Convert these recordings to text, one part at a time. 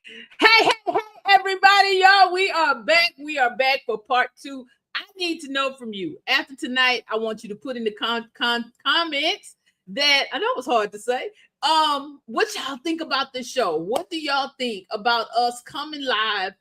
Hey, everybody, y'all. We are back. We are back for part two. I need to know from you. After tonight, I want you to put in the comments that I know it was hard to say. What y'all think about this show? What do y'all think about us coming live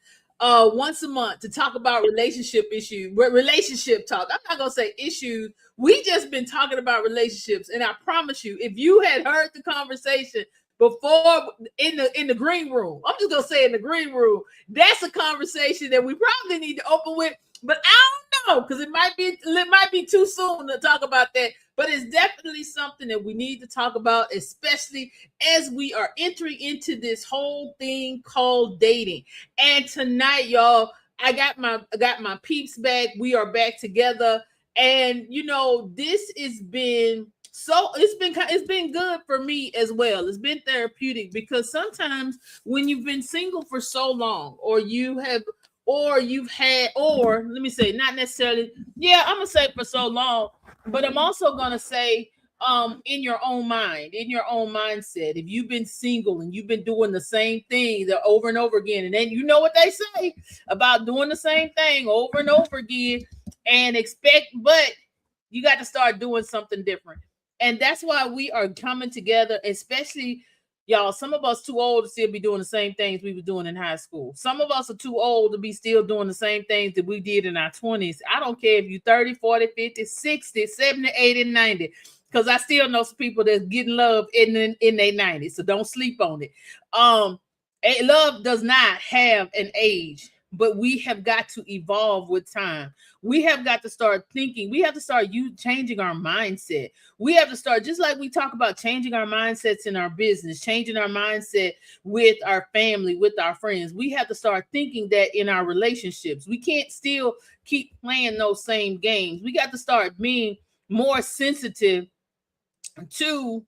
once a month to talk about relationship issues, relationship talk? I'm not gonna say issues. We just been talking about relationships, and I promise you, if you had heard the conversation before in the green room. I'm just gonna say in the green room. That's a conversation that we probably need to open with, but I don't know because it might be too soon to talk about that. But it's definitely something that we need to talk about, especially as we are entering into this whole thing called dating. And tonight, y'all, I got my peeps back. We are back together, and this has been it's been good for me as well. It's been therapeutic because sometimes when you've been single for so long, or let me say, not necessarily, yeah, I'm gonna say for so long, but I'm also gonna say in your own mind, in your own mindset, if you've been single and you've been doing the same thing over and over again, and then you know what they say about doing the same thing over and over again and but you got to start doing something different. And that's why we are coming together, especially y'all. Some of us too old to still be doing the same things we were doing in high school. Some of us are too old to be still doing the same things that we did in our 20s. I don't care if you're 30, 40, 50, 60, 70, 80, 90. Because I still know some people that's getting love in their 90s. So don't sleep on it. Love does not have an age, but we have got to evolve with time. We have got to start thinking. We have to start changing our mindset. We have to start, just like we talk about changing our mindsets in our business, changing our mindset with our family, with our friends. We have to start thinking that in our relationships. We can't still keep playing those same games. We got to start being more sensitive to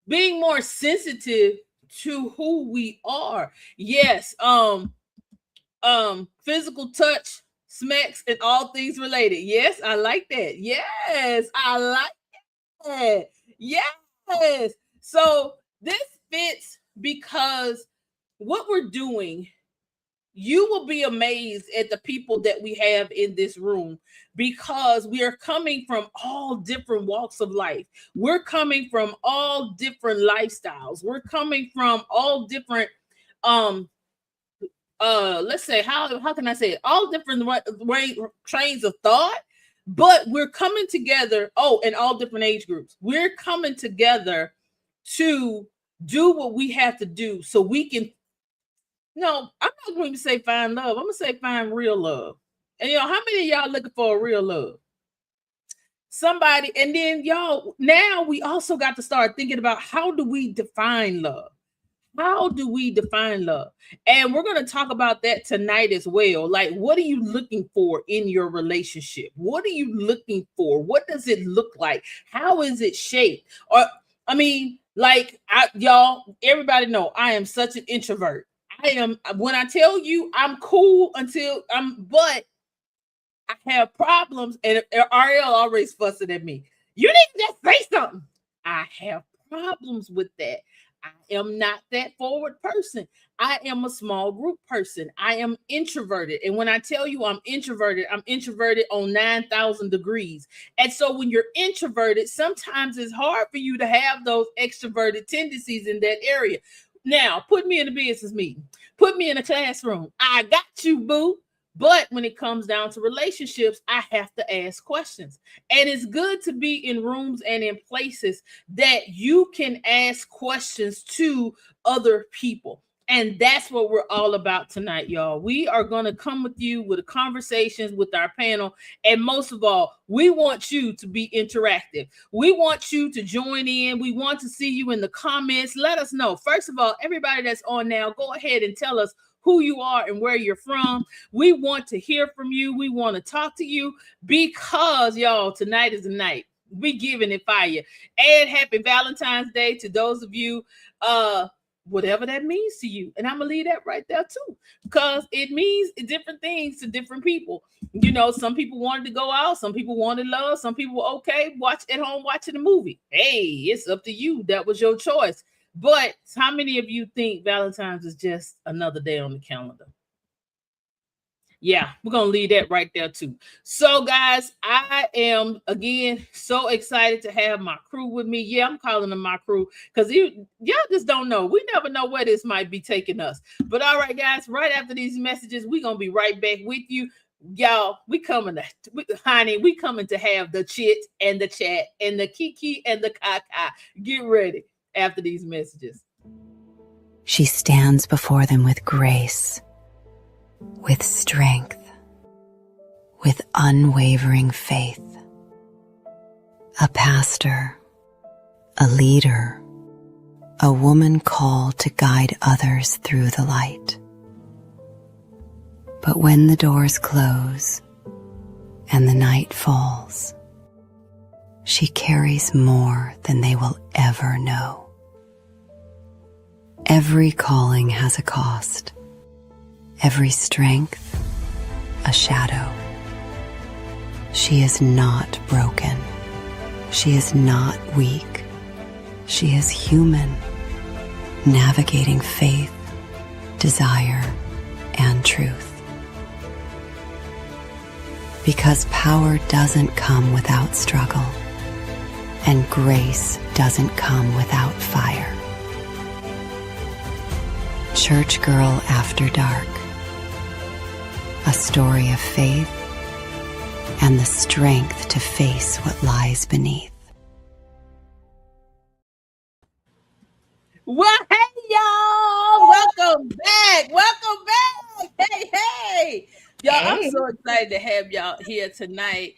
being more sensitive to who we are. Yes, physical touch, smacks, and all things related. Yes, I like that. Yes, I like that. Yes. So this fits because what we're doing, you will be amazed at the people that we have in this room because we are coming from all different walks of life. We're coming from all different lifestyles. We're coming from all different let's say, how can I say it? All different trains of thought, but we're coming together. Oh, and all different age groups. We're coming together to do what we have to do so we can. No, I'm not going to say find love. I'm gonna say find real love. And how many of y'all looking for a real love? Somebody, and then y'all, now we also got to start thinking about how do we define love? How do we define love? And we're going to talk about that tonight as well. Like, what are you looking for in your relationship? What are you looking for? What does it look like? How is it shaped? Or, I mean, like, y'all, everybody know I am such an introvert. When I tell you I'm cool but I have problems, and Ariel always fussing at me. You need to just say something. I have problems with that. I am not that forward person. I am a small group person. I am introverted. And when I tell you I'm introverted on 9,000 degrees. And so when you're introverted, sometimes it's hard for you to have those extroverted tendencies in that area. Now, put me in a business meeting. Put me in a classroom. I got you, boo. But when it comes down to relationships, I have to ask questions. And it's good to be in rooms and in places that you can ask questions to other people. And that's what we're all about tonight, y'all. We are going to come with you with conversations with our panel. And most of all, we want you to be interactive. We want you to join in. We want to see you in the comments. Let us know. First of all, everybody that's on now, go ahead and tell us who you are and where you're from. We want to hear from you. We want to talk to you because, y'all, tonight is the night. We giving it fire. And happy Valentine's Day to those of you, whatever that means to you. And I'm gonna leave that right there too, because it means different things to different people. Some people wanted to go out, some people wanted love, some people were okay, watch at home watching a movie. Hey, it's up to you. That was your choice. But how many of you think Valentine's is just another day on the calendar? Yeah, we're gonna leave that right there too. So, guys, I am again so excited to have my crew with me. Yeah, I'm calling them my crew because y'all just don't know. We never know where this might be taking us. But all right, guys, right after these messages, we're gonna be right back with you. Y'all, honey, we coming to have the chit and the chat and the kiki and the kaka. Get ready after these messages. She stands before them with grace, with strength, with unwavering faith. A pastor, a leader, a woman called to guide others through the light. But when the doors close and the night falls, she carries more than they will ever know. Every calling has a cost. Every strength, a shadow. She is not broken. She is not weak. She is human, navigating faith, desire, and truth. Because power doesn't come without struggle, and grace doesn't come without fire. Church Girl After Dark. A story of faith and the strength to face what lies beneath. Well, hey, y'all. Welcome back. Welcome back. Hey. Y'all, Hey. I'm so excited to have y'all here tonight.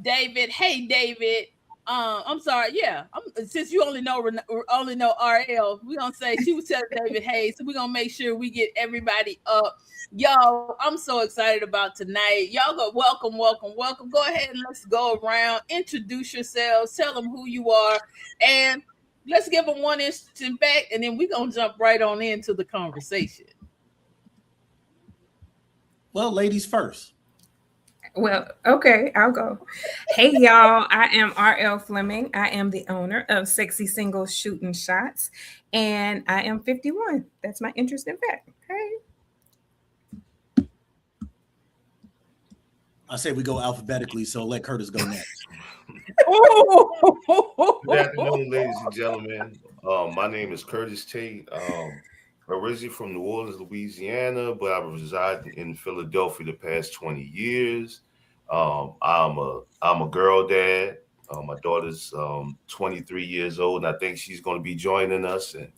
David. Hey, David. I'm sorry. Yeah. Since you only know RL, we're gonna say she was telling David, hey, so we're gonna make sure we get everybody up. Y'all, I'm so excited about tonight. Y'all go welcome. Go ahead and let's go around, introduce yourselves, tell them who you are, and let's give them one instant back, and then we're gonna jump right on into the conversation. Well, ladies first. Well, okay, I'll go. Hey, y'all, I am RL Fleming. I am the owner of Sexy Singles Shooting Shots, and I am 51. That's my interesting fact. Hey. I say we go alphabetically, so let Curtis go next. Good afternoon, ladies and gentlemen. My name is Curtis Tate. Originally from New Orleans, Louisiana, but I've resided in Philadelphia the past 20 years. I'm a girl dad. My daughter's 23 years old, and I think she's going to be joining us. And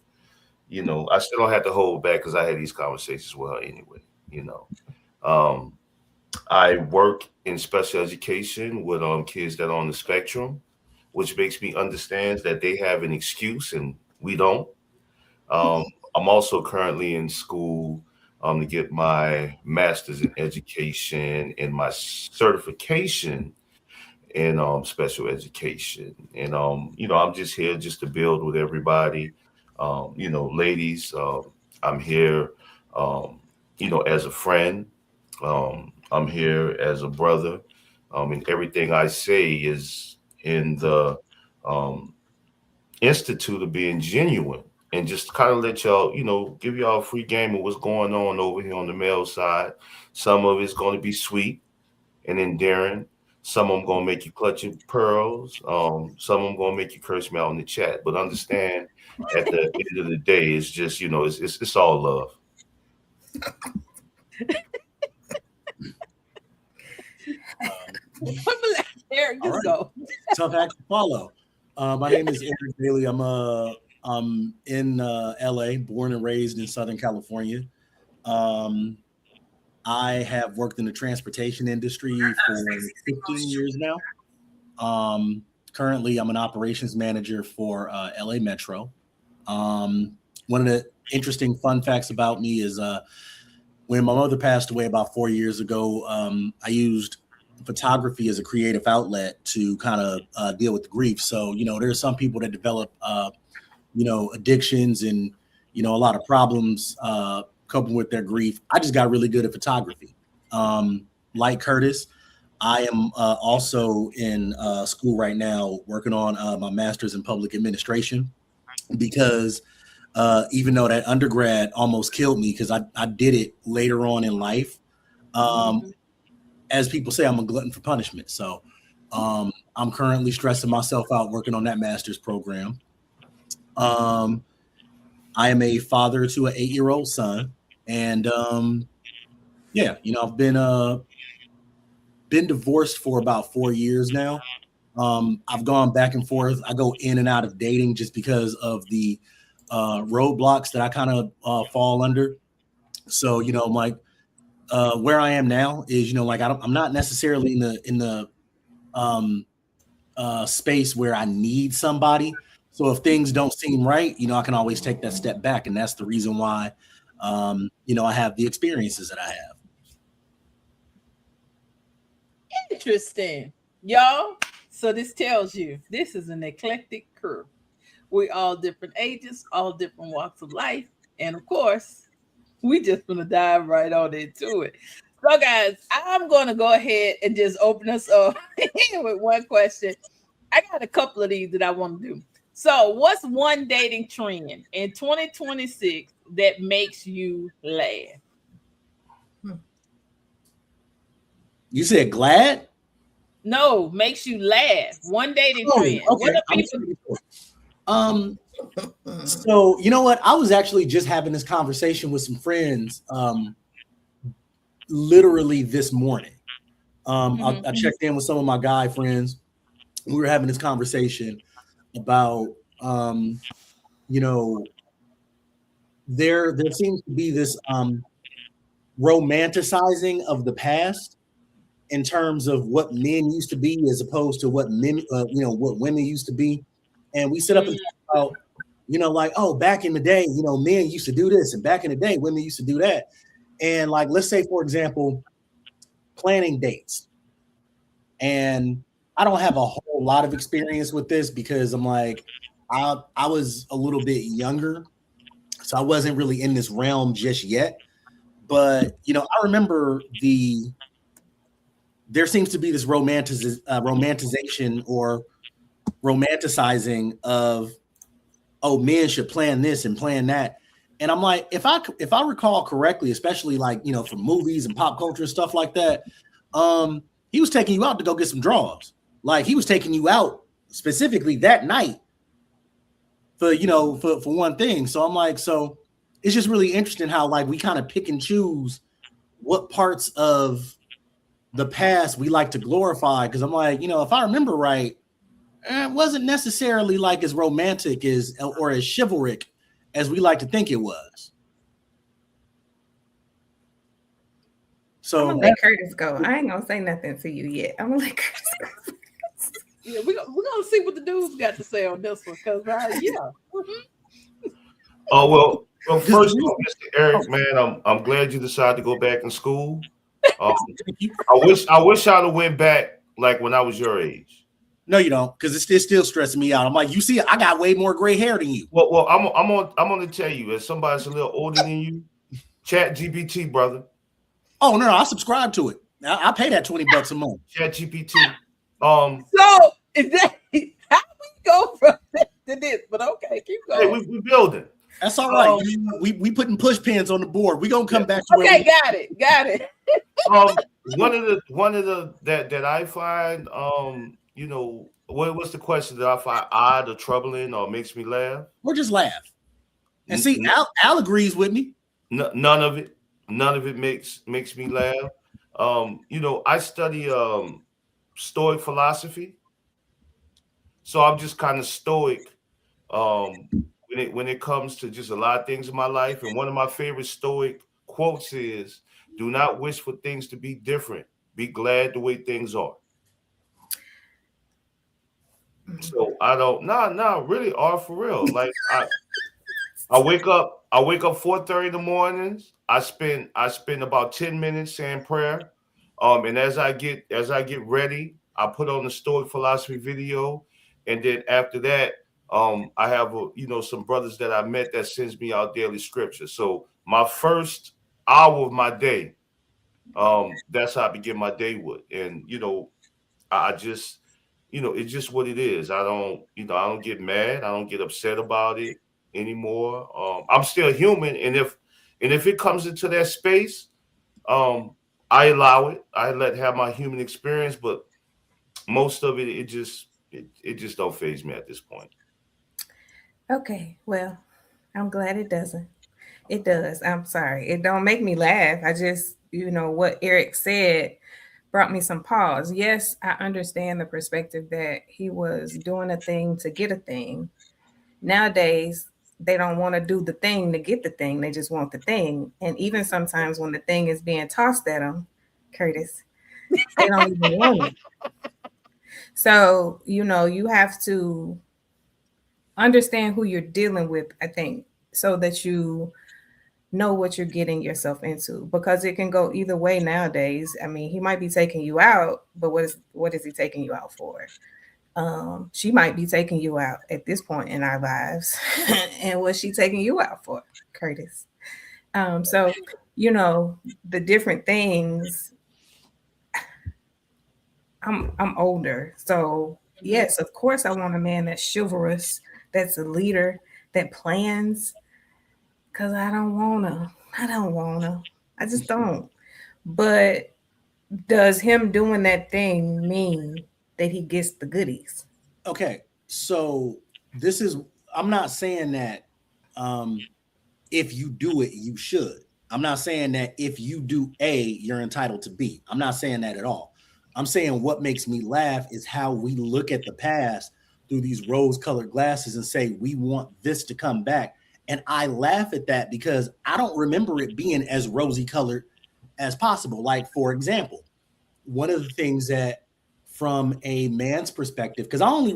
I still don't have to hold back because I had these conversations with her anyway. I work in special education with kids that are on the spectrum, which makes me understand that they have an excuse and we don't. I'm also currently in school to get my master's in education and my certification in special education. And I'm just here just to build with everybody. Ladies, I'm here, as a friend. I'm here as a brother. And everything I say is in the institute of being genuine, and just kind of let y'all, give y'all a free game of what's going on over here on the male side. Some of it's going to be sweet and endearing. Some of them going to make you clutch your pearls. Some of them going to make you curse me out in the chat. But understand, at the end of the day, it's just, it's all love. Eric, just right. go. Tough act to follow. My name is Eric Bailey. I'm in LA, born and raised in Southern California. I have worked in the transportation industry for 15 years now. Currently, I'm an operations manager for LA Metro. One of the interesting fun facts about me is when my mother passed away about 4 years ago, I used photography as a creative outlet to kind of deal with the grief. So, there are some people that develop, addictions and, a lot of problems coping with their grief. I just got really good at photography. Like Curtis, I am also in school right now working on my master's in public administration. because even though that undergrad almost killed me because I did it later on in life. As people say, I'm a glutton for punishment. So I'm currently stressing myself out working on that master's program. I am a father to an 8-year-old son. And yeah, I've been divorced for about 4 years now. I've gone back and forth. I go in and out of dating just because of the roadblocks that I kind of fall under. So, I'm like, where I am now is, like I'm not necessarily in the space where I need somebody. So if things don't seem right, I can always take that step back, and that's the reason why, I have the experiences that I have. Interesting, y'all. So this tells you this is an eclectic crew. We all different ages, all different walks of life, and of course, we just gonna dive right on into it. So, guys, I'm gonna go ahead and just open us up with one question. I got a couple of these that I want to do. So, what's one dating trend in 2026 that makes you laugh? You said glad? No, makes you laugh. One dating trend. Okay. What are people? So you know what? I was actually just having this conversation with some friends, literally this morning. I checked in with some of my guy friends. We were having this conversation about, there seems to be this romanticizing of the past in terms of what men used to be as opposed to what men, what women used to be. And we sit up and talk about, like, oh, back in the day, men used to do this, and back in the day, women used to do that. And like, let's say, for example, planning dates. And I don't have a whole lot of experience with this because I'm like, I was a little bit younger, so I wasn't really in this realm just yet. But I remember there seems to be this romanticization or romanticizing of, oh, men should plan this and plan that. And I'm like, if I recall correctly, especially like, from movies and pop culture and stuff like that, he was taking you out to go get some draws. Like he was taking you out specifically that night for one thing. So I'm like, so it's just really interesting how like we kind of pick and choose what parts of the past we like to glorify. Cause I'm like, if I remember right, it wasn't necessarily like as romantic as or as chivalric as we like to think it was. So I'm gonna let Curtis go. I ain't gonna say nothing to you yet. I'm gonna let Curtis go. Yeah, we're gonna see what the dudes got to say on this one, because Oh well, first of all, Mr. Eric, man, I'm glad you decided to go back in school. I wish I'd have went back like when I was your age. No, you don't, because it's still stressing me out. I'm like, you see, I got way more gray hair than you. Well, I'm gonna tell you, as somebody that's a little older than you, Chat GPT, brother. Oh no, I subscribe to it. I pay that $20 a month. Chat GPT. So is that how we go from that to this? But okay, keep going. Hey, we building. That's all right. We putting push pins on the board. We gonna come back to okay, got it. One of the that I find what's the question that I find odd or troubling or makes me laugh? Or just laugh. And see, Al agrees with me. None of it makes me laugh. I study Stoic philosophy, so I'm just kind of stoic when it comes to just a lot of things in my life. And one of my favorite Stoic quotes is, "Do not wish for things to be different. Be glad the way things are." So I don't, really, all for real. Like I wake up 4:30 in the mornings. I spend about 10 minutes saying prayer. And as I get ready, I put on the Stoic philosophy video, and then after that, I have some brothers that I met that sends me out daily scripture. So my first hour of my day, that's how I begin my day with. And I just it's just what it is. I don't get mad. I don't get upset about it anymore. I'm still human, and if it comes into that space, I allow it. I let have my human experience, but most of it just don't faze me at this point. Okay, well, I'm glad it doesn't. It does. I'm sorry. It don't make me laugh. I just, what Eric said brought me some pause. Yes, I understand the perspective that he was doing a thing to get a thing. Nowadays, they don't want to do the thing to get the thing. They just want the thing. And even sometimes when the thing is being tossed at them, Curtis, they don't even want it. So, you have to understand who you're dealing with, I think, so that you know what you're getting yourself into, because it can go either way nowadays. I mean, he might be taking you out, but what is he taking you out for? She might be taking you out at this point in our lives. And what's she taking you out for, Curtis? So, the different things. I'm older. So yes, of course I want a man that's chivalrous, that's a leader, that plans. Cause I don't wanna. I just don't. But does him doing that thing mean that he gets the goodies? Okay, so I'm not saying that if you do it, you should. I'm not saying that if you do A, you're entitled to B. I'm not saying that at all. I'm saying what makes me laugh is how we look at the past through these rose-colored glasses and say, we want this to come back. And I laugh at that because I don't remember it being as rosy-colored as possible. Like, for example, one of the things that from a man's perspective, because I only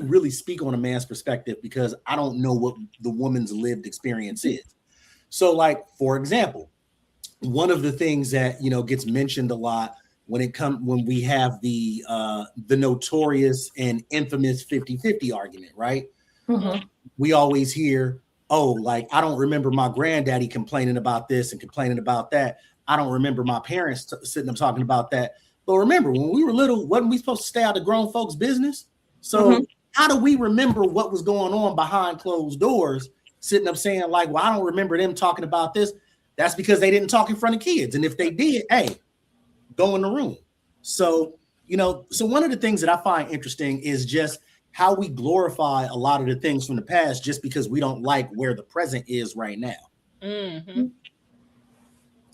really speak on a man's perspective because I don't know what the woman's lived experience is. So, like, for example, one of the things that, gets mentioned a lot when we have the notorious and infamous 50-50 argument, right? Mm-hmm. We always hear, oh, like, I don't remember my granddaddy complaining about this and complaining about that. I don't remember my parents sitting up talking about that. But remember, when we were little, wasn't we supposed to stay out of grown folks' business? So how do we remember what was going on behind closed doors, sitting up saying like, well, I don't remember them talking about this? That's because they didn't talk in front of kids. And if they did, hey, go in the room. So, so one of the things that I find interesting is just how we glorify a lot of the things from the past just because we don't like where the present is right now. Mm-hmm.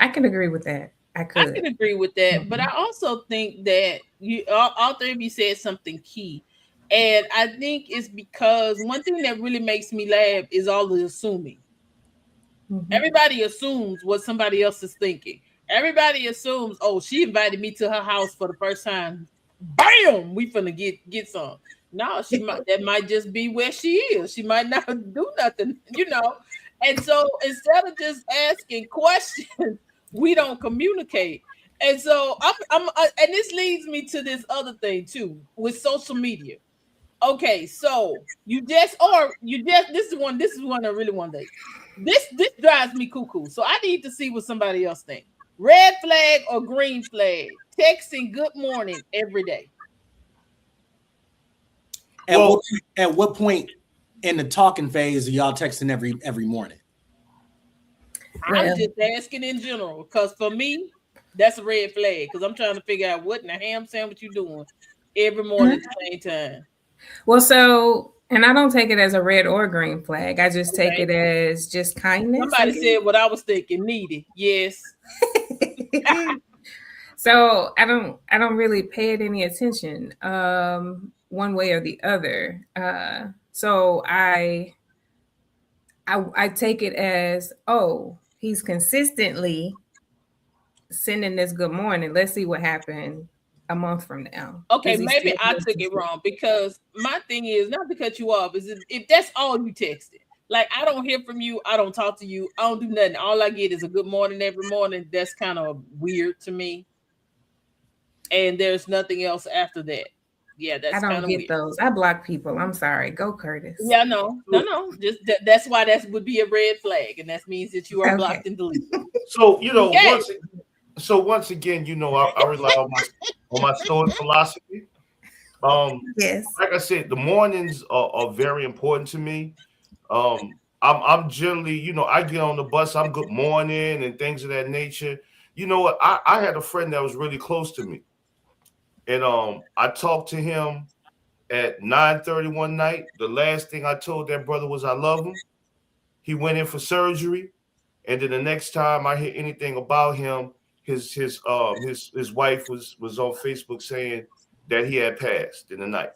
I can agree with that. I can agree with that, but I also think that all three of you said something key, and I think it's because one thing that really makes me laugh is all the assuming. Mm-hmm. Everybody assumes what somebody else is thinking. Everybody assumes, oh, she invited me to her house for the first time. Bam, we finna get some. No, that might just be where she is. She might not do nothing, And so instead of just asking questions, we don't communicate. And so and this leads me to this other thing too with social media. Okay, so this is one I really want to. This drives me cuckoo. So I need to see what somebody else thinks. Red flag or green flag? Texting good morning every day. At what point in the talking phase are y'all texting every morning? I'm just asking in general, because for me, that's a red flag. Because I'm trying to figure out what in the ham sandwich you doing every morning at the same time. Well, so, and I don't take it as a red or green flag. I just take it as just kindness. Somebody said what I was thinking. Needy, yes. So I don't really pay it any attention, one way or the other. So I take it as, oh, he's consistently sending this good morning. Let's see what happened a month from now. Okay, maybe I took it wrong, because my thing is, not to cut you off, is if that's all you texted. Like, I don't hear from you, I don't talk to you, I don't do nothing. All I get is a good morning every morning. That's kind of weird to me. And there's nothing else after that. Yeah, that's kind of weird. I don't get those. I block people. I'm sorry. Go, Curtis. Yeah, no. Just that's why that would be a red flag, and that means that you are blocked and deleted. So once again, I rely on my stoic philosophy. Yes. Like I said, the mornings are very important to me. I'm generally, I get on the bus, I'm good morning and things of that nature. You know what? I had a friend that was really close to me. And I talked to him at 9:30 one night. The last thing I told that brother was I love him. He went in for surgery. And then the next time I hear anything about him, his wife was on Facebook saying that he had passed in the night.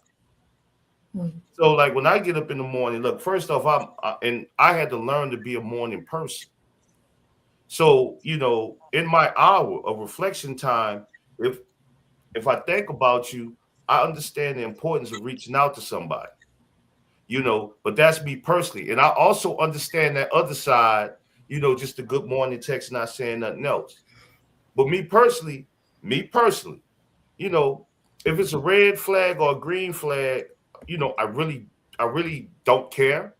So like when I get up in the morning, look, first off, and I had to learn to be a morning person. So, in my hour of reflection time, if I think about you, I understand the importance of reaching out to somebody, but that's me personally. And I also understand that other side, just a good morning text, not saying nothing else. But me personally, you know, if it's a red flag or a green flag, I really don't care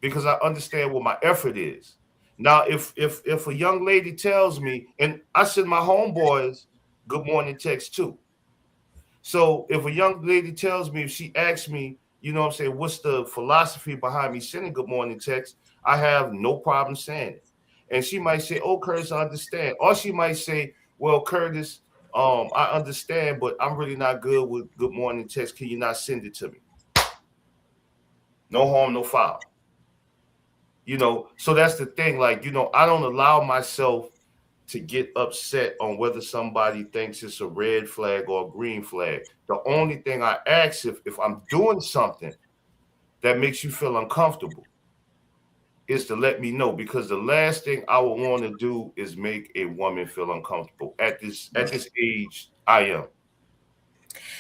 because I understand what my effort is. Now, if a young lady tells me, and I send my homeboys good morning text too. So if a young lady tells me, if she asks me, what I'm saying, what's the philosophy behind me sending good morning text, I have no problem saying it. And she might say, oh, Curtis, I understand. Or she might say, well, Curtis, I understand, but I'm really not good with good morning text. Can you not send it to me? No harm, no foul. So that's the thing. Like, I don't allow myself to get upset on whether somebody thinks it's a red flag or a green flag. The only thing I ask if I'm doing something that makes you feel uncomfortable is to let me know, because the last thing I would want to do is make a woman feel uncomfortable at this age I am.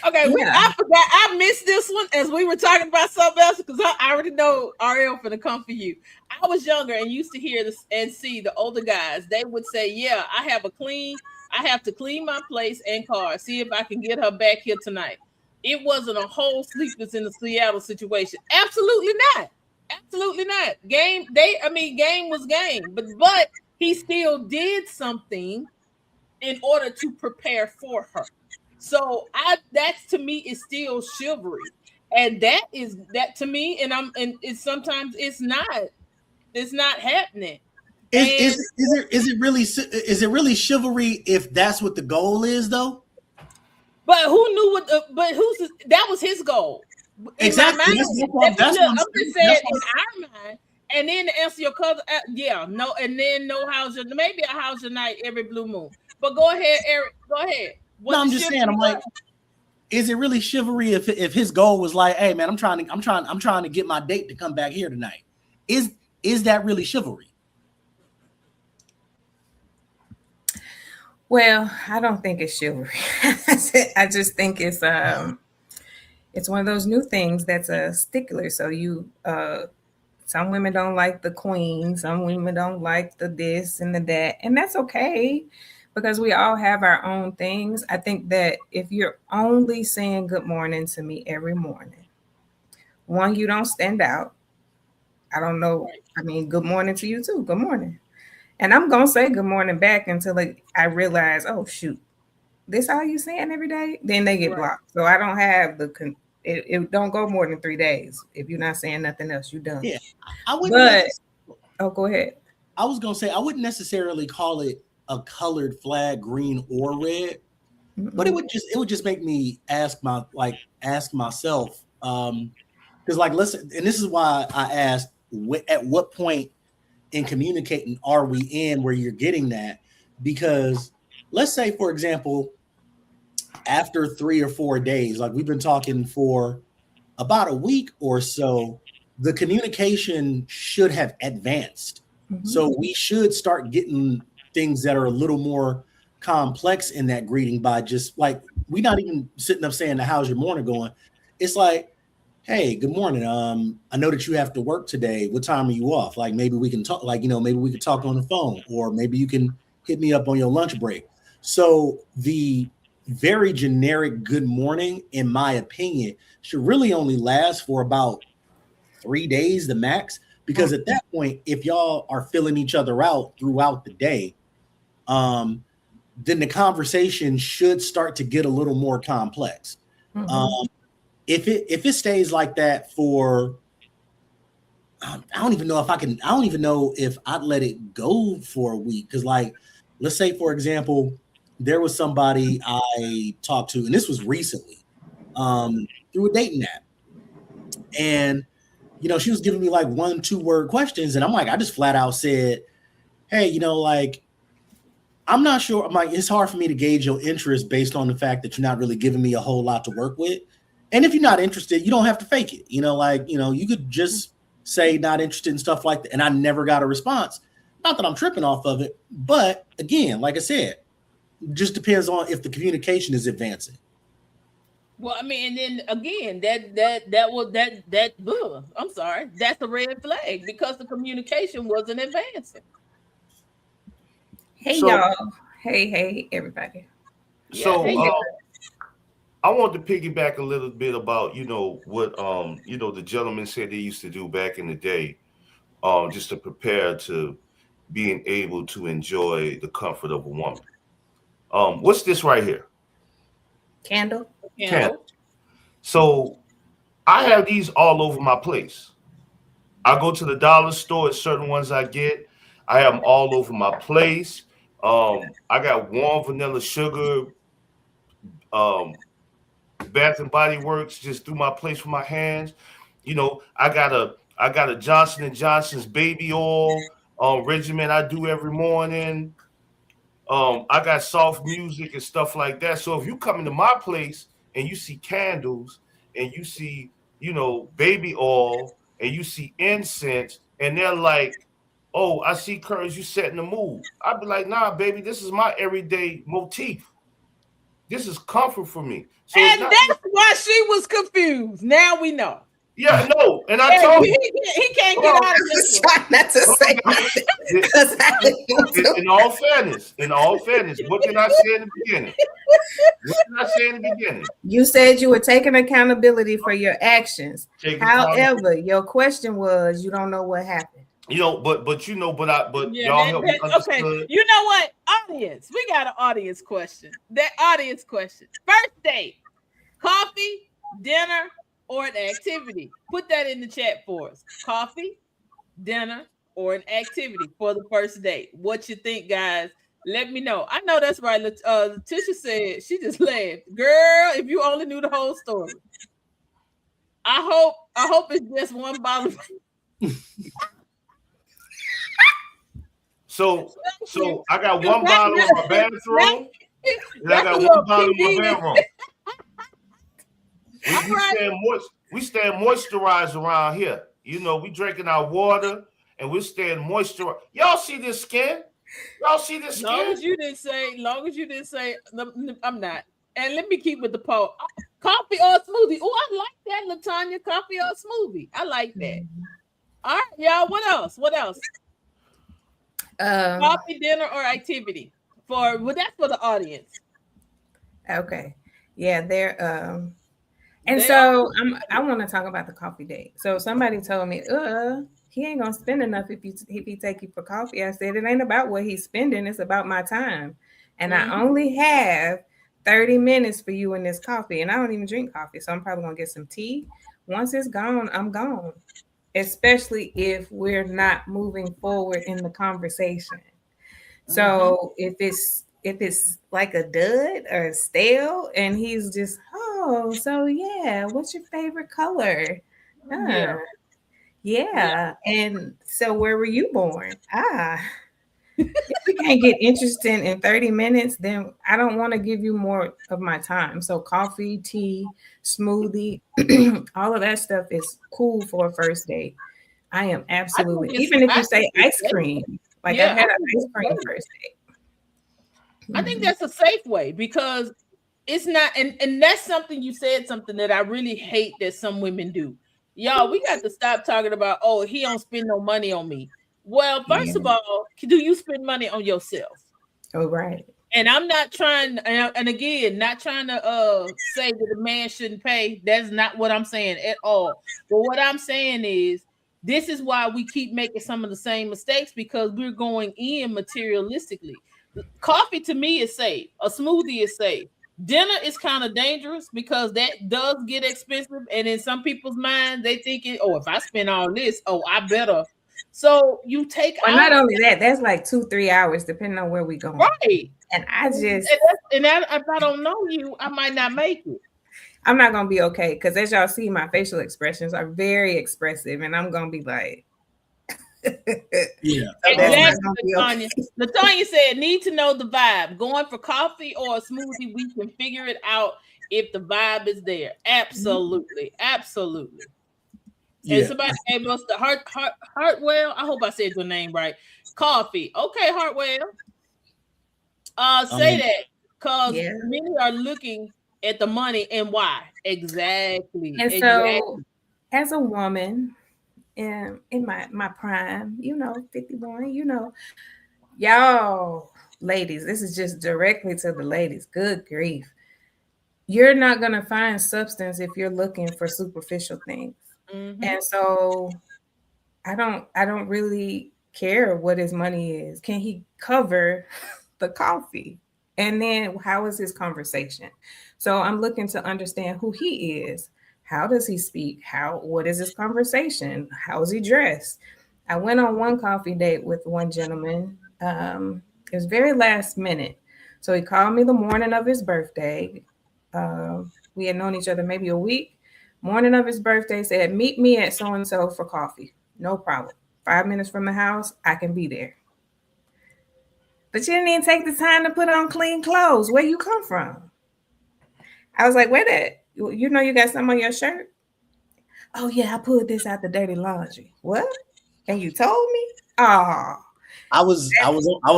Okay, Yeah. I forgot. I missed this one as we were talking about something else because I already know Ariel finna come for you. I was younger and used to hear this and see the older guys. They would say, "Yeah, I have to clean my place and car. See if I can get her back here tonight." It wasn't a whole sleepless in the Seattle situation. Absolutely not. Absolutely not. Game was game, but he still did something in order to prepare for her. So that's to me is still chivalry. And that to me, and it's sometimes it's not happening. Is it really chivalry if that's what the goal is though? But who knew that was his goal. Exactly. I'm just saying in our mind. And then to answer your cousin, no, and then no maybe a house your night every blue moon. But go ahead, Eric. Go ahead. I'm just saying. I'm like, is it really chivalry if his goal was like, hey man, I'm trying to get my date to come back here tonight? Is that really chivalry? Well, I don't think it's chivalry. I just think it's one of those new things that's a stickler. So some women don't like the queen, some women don't like the this and the that, and that's okay because we all have our own things. I think that if you're only saying good morning to me every morning, one, you don't stand out. I don't know. I mean, good morning to you too. Good morning. And I'm going to say good morning back until I realize, oh, shoot, this all you saying every day? Then they get blocked. So I don't have it don't go more than 3 days. If you're not saying nothing else, you're done. Yeah, I wouldn't. Go ahead. I was going to say, I wouldn't necessarily call it a colored flag, green or red, but it would just make me ask myself, because like, listen, and this is why I asked at what point in communicating are we in where you're getting that, because let's say, for example, after 3 or 4 days, like we've been talking for about a week or so, the communication should have advanced. So we should start getting things that are a little more complex in that greeting by just like, we're not even sitting up saying, how's your morning going? It's like, hey, good morning. I know that you have to work today. What time are you off? Like, maybe we can talk, maybe we could talk on the phone, or maybe you can hit me up on your lunch break. So the very generic good morning, in my opinion, should really only last for about 3 days, the max, because at that point, if y'all are filling each other out throughout the day, then the conversation should start to get a little more complex. if it stays like that for, I don't even know if I'd let it go for a week. Because, like, let's say, for example, there was somebody I talked to, and this was recently, through a dating app. And, she was giving me like 1-2 word questions. And I'm like, I just flat out said, hey, like, I'm not sure. I'm like, it's hard for me to gauge your interest based on the fact that you're not really giving me a whole lot to work with. And if you're not interested, you don't have to fake it. You could just say not interested and stuff like that. And I never got a response. Not that I'm tripping off of it, but again, like I said, just depends on if the communication is advancing. Well, I mean, and then again, I'm sorry, that's a red flag because the communication wasn't advancing. Hey, y'all. Hey, everybody. So I want to piggyback a little bit about, what, the gentleman said they used to do back in the day, just to prepare to being able to enjoy the comfort of a woman. What's this right here? Candle. So I have these all over my place. I go to the dollar store, certain ones I get. I have them all over my place. I got warm vanilla sugar, Bath and Body Works just through my place with my hands. I got a Johnson & Johnson's baby oil regimen I do every morning. I got soft music and stuff like that. So if you come into my place and you see candles and you see, baby oil and you see incense and they're like, oh, I see Curtis, you setting the mood. I'd be like, nah, baby, this is my everyday motif. This is comfort for me. So and that's why she was confused. Now we know. Yeah, no, and I told you he can't get out of this. Not to say in all fairness, what did I say in the beginning? You said you were taking accountability for your actions. However, your question was you don't know what happened. Y'all help me understand. Okay, you know what? Audience, we got an audience question. That audience question. First date, coffee, dinner, or an activity. Put that in the chat for us. Coffee, dinner, or an activity for the first date. What you think, guys? Let me know. I know that's right. Letitia said, she just laughed. Girl, if you only knew the whole story. I hope it's just one bottle. So I got one bottle in my bathroom. And I got one bottle in my bedroom. We staying moisturized around here. We drinking our water and we're staying moisturized. Y'all see this skin? Long as you didn't say, I'm not. And let me keep with the poll. Coffee or smoothie? Oh, I like that, LaTanya. Coffee or smoothie? I like that. All right, y'all. What else? Coffee, dinner, or activity? That's for the audience. Okay. Yeah, I want to talk about the coffee date. So somebody told me, he ain't gonna spend enough if he take you for coffee. I said it ain't about what he's spending, it's about my time. And I only have 30 minutes for you in this coffee. And I don't even drink coffee. So I'm probably gonna get some tea. Once it's gone, I'm gone. Especially if we're not moving forward in the conversation. So if it's like a dud or stale and he's just, so yeah, what's your favorite color? Yeah. And so where were you born? If we can't get interested in 30 minutes, then I don't want to give you more of my time. So coffee, tea, smoothie, all of that stuff is cool for a first date. I am absolutely, even if you say ice cream, I've had an ice cream first date. I think that's a safe way because it's not, and that's something you said, something that I really hate that some women do. Y'all, we got to stop talking about, he don't spend no money on me. Well, first of all, do you spend money on yourself? Oh, right. And I'm not trying, and again, not trying to say that a man shouldn't pay. That's not what I'm saying at all. But what I'm saying is, this is why we keep making some of the same mistakes because we're going in materialistically. Coffee to me is safe. A smoothie is safe. Dinner is kind of dangerous because that does get expensive, and in some people's mind, they thinking, "Oh, if I spend all this, oh, I better." So you take Well, out not only that, that's like 2-3 hours depending on where we go. right, And I just, and that, if I don't know you, I might not make it. I'm not gonna be okay because as y'all see, my facial expressions are very expressive, and I'm gonna be like, Yeah. Exactly, Latanya. Latanya said, "Need to know the vibe. Going for coffee or a smoothie, we can figure it out if the vibe is there." Absolutely, absolutely. Yeah. And somebody gave us the Hartwell. I hope I said your name right. Coffee. Okay, Hartwell. Say that because many are looking at the money and why. Exactly. And exactly. so, as a woman in my prime, 51, y'all ladies, this is just directly to the ladies. Good grief. You're not going to find substance if you're looking for superficial things. Mm-hmm. And so I don't really care what his money is. Can he cover the coffee? And then how is his conversation? So I'm looking to understand who he is. How does he speak? What is his conversation? How is he dressed? I went on one coffee date with one gentleman. It was very last minute. So he called me the morning of his birthday. We had known each other maybe a week. Morning of his birthday, said, "Meet me at so-and-so for coffee." No problem. 5 minutes from the house, I can be there. But you didn't even take the time to put on clean clothes. Where you come from? I was like, wait, you got something on your shirt? Oh yeah, I pulled this out the dirty laundry. What? And you told me? Oh. I was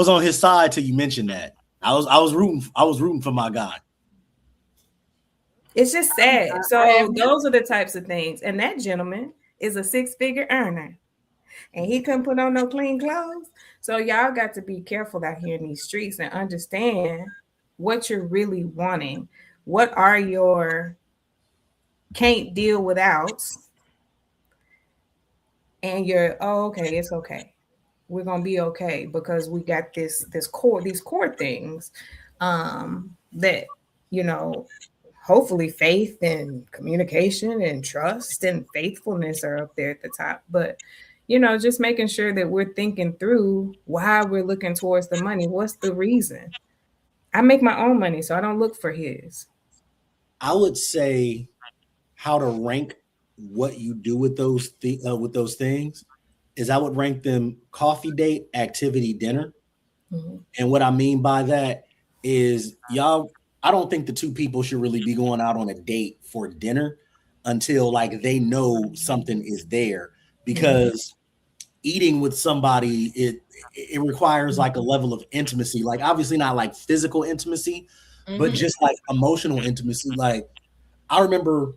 on his side till you mentioned that. I was rooting for my guy. It's just sad. So those are the types of things. And that gentleman is a 6-figure earner. And he couldn't put on no clean clothes. So y'all got to be careful out here in these streets and understand what you're really wanting. What are your can't deal without? And you're, oh, okay, it's okay. We're gonna be okay because we got these core things that, hopefully faith and communication and trust and faithfulness are up there at the top. But just making sure that we're thinking through why we're looking towards the money. What's the reason? I make my own money, so I don't look for his. I would say how to rank what you do with those things is I would rank them coffee date, activity, dinner. Mm-hmm. And what I mean by that is I don't think the two people should really be going out on a date for dinner until like they know something is there, because eating with somebody, it requires like a level of intimacy, like obviously not like physical intimacy, but just like emotional intimacy. Like I remember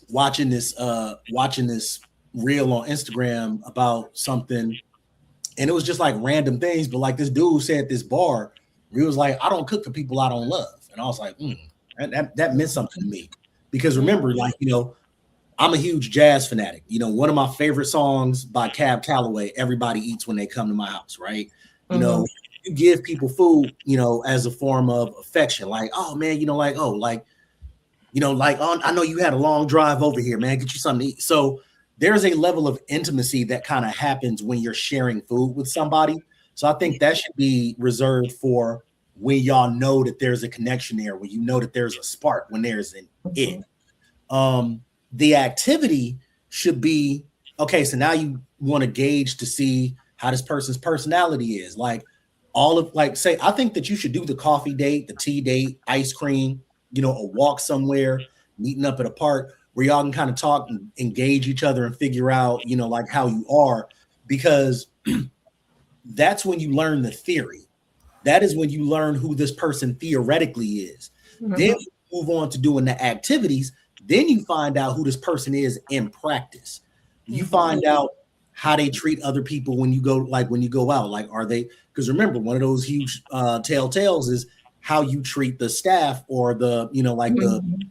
watching this reel on Instagram about something, and it was just like random things, but like this dude said at this bar, he was like, "I don't cook for people I don't love." And I was like, that meant something to me, because remember, like, I'm a huge jazz fanatic. One of my favorite songs by Cab Calloway, "Everybody Eats When They Come to My House," right? You give people food, as a form of affection. Like, oh man, I know you had a long drive over here, man. Get you something to eat. So there's a level of intimacy that kind of happens when you're sharing food with somebody. So I think that should be reserved for when y'all know that there's a connection there, when you know that there's a spark, when there's an it. The activity should be, okay, so now you want to gauge to see how this person's personality is. Like say, I think that you should do the coffee date, the tea date, ice cream, a walk somewhere, meeting up at a park where y'all can kind of talk and engage each other and figure out, like how you are, because that's when you learn the theory. That is when you learn who this person theoretically is. Then you move on to doing the activities. Then you find out who this person is in practice. You find out how they treat other people when you go out. Like, are they, because remember, one of those huge telltales is how you treat the staff or the, the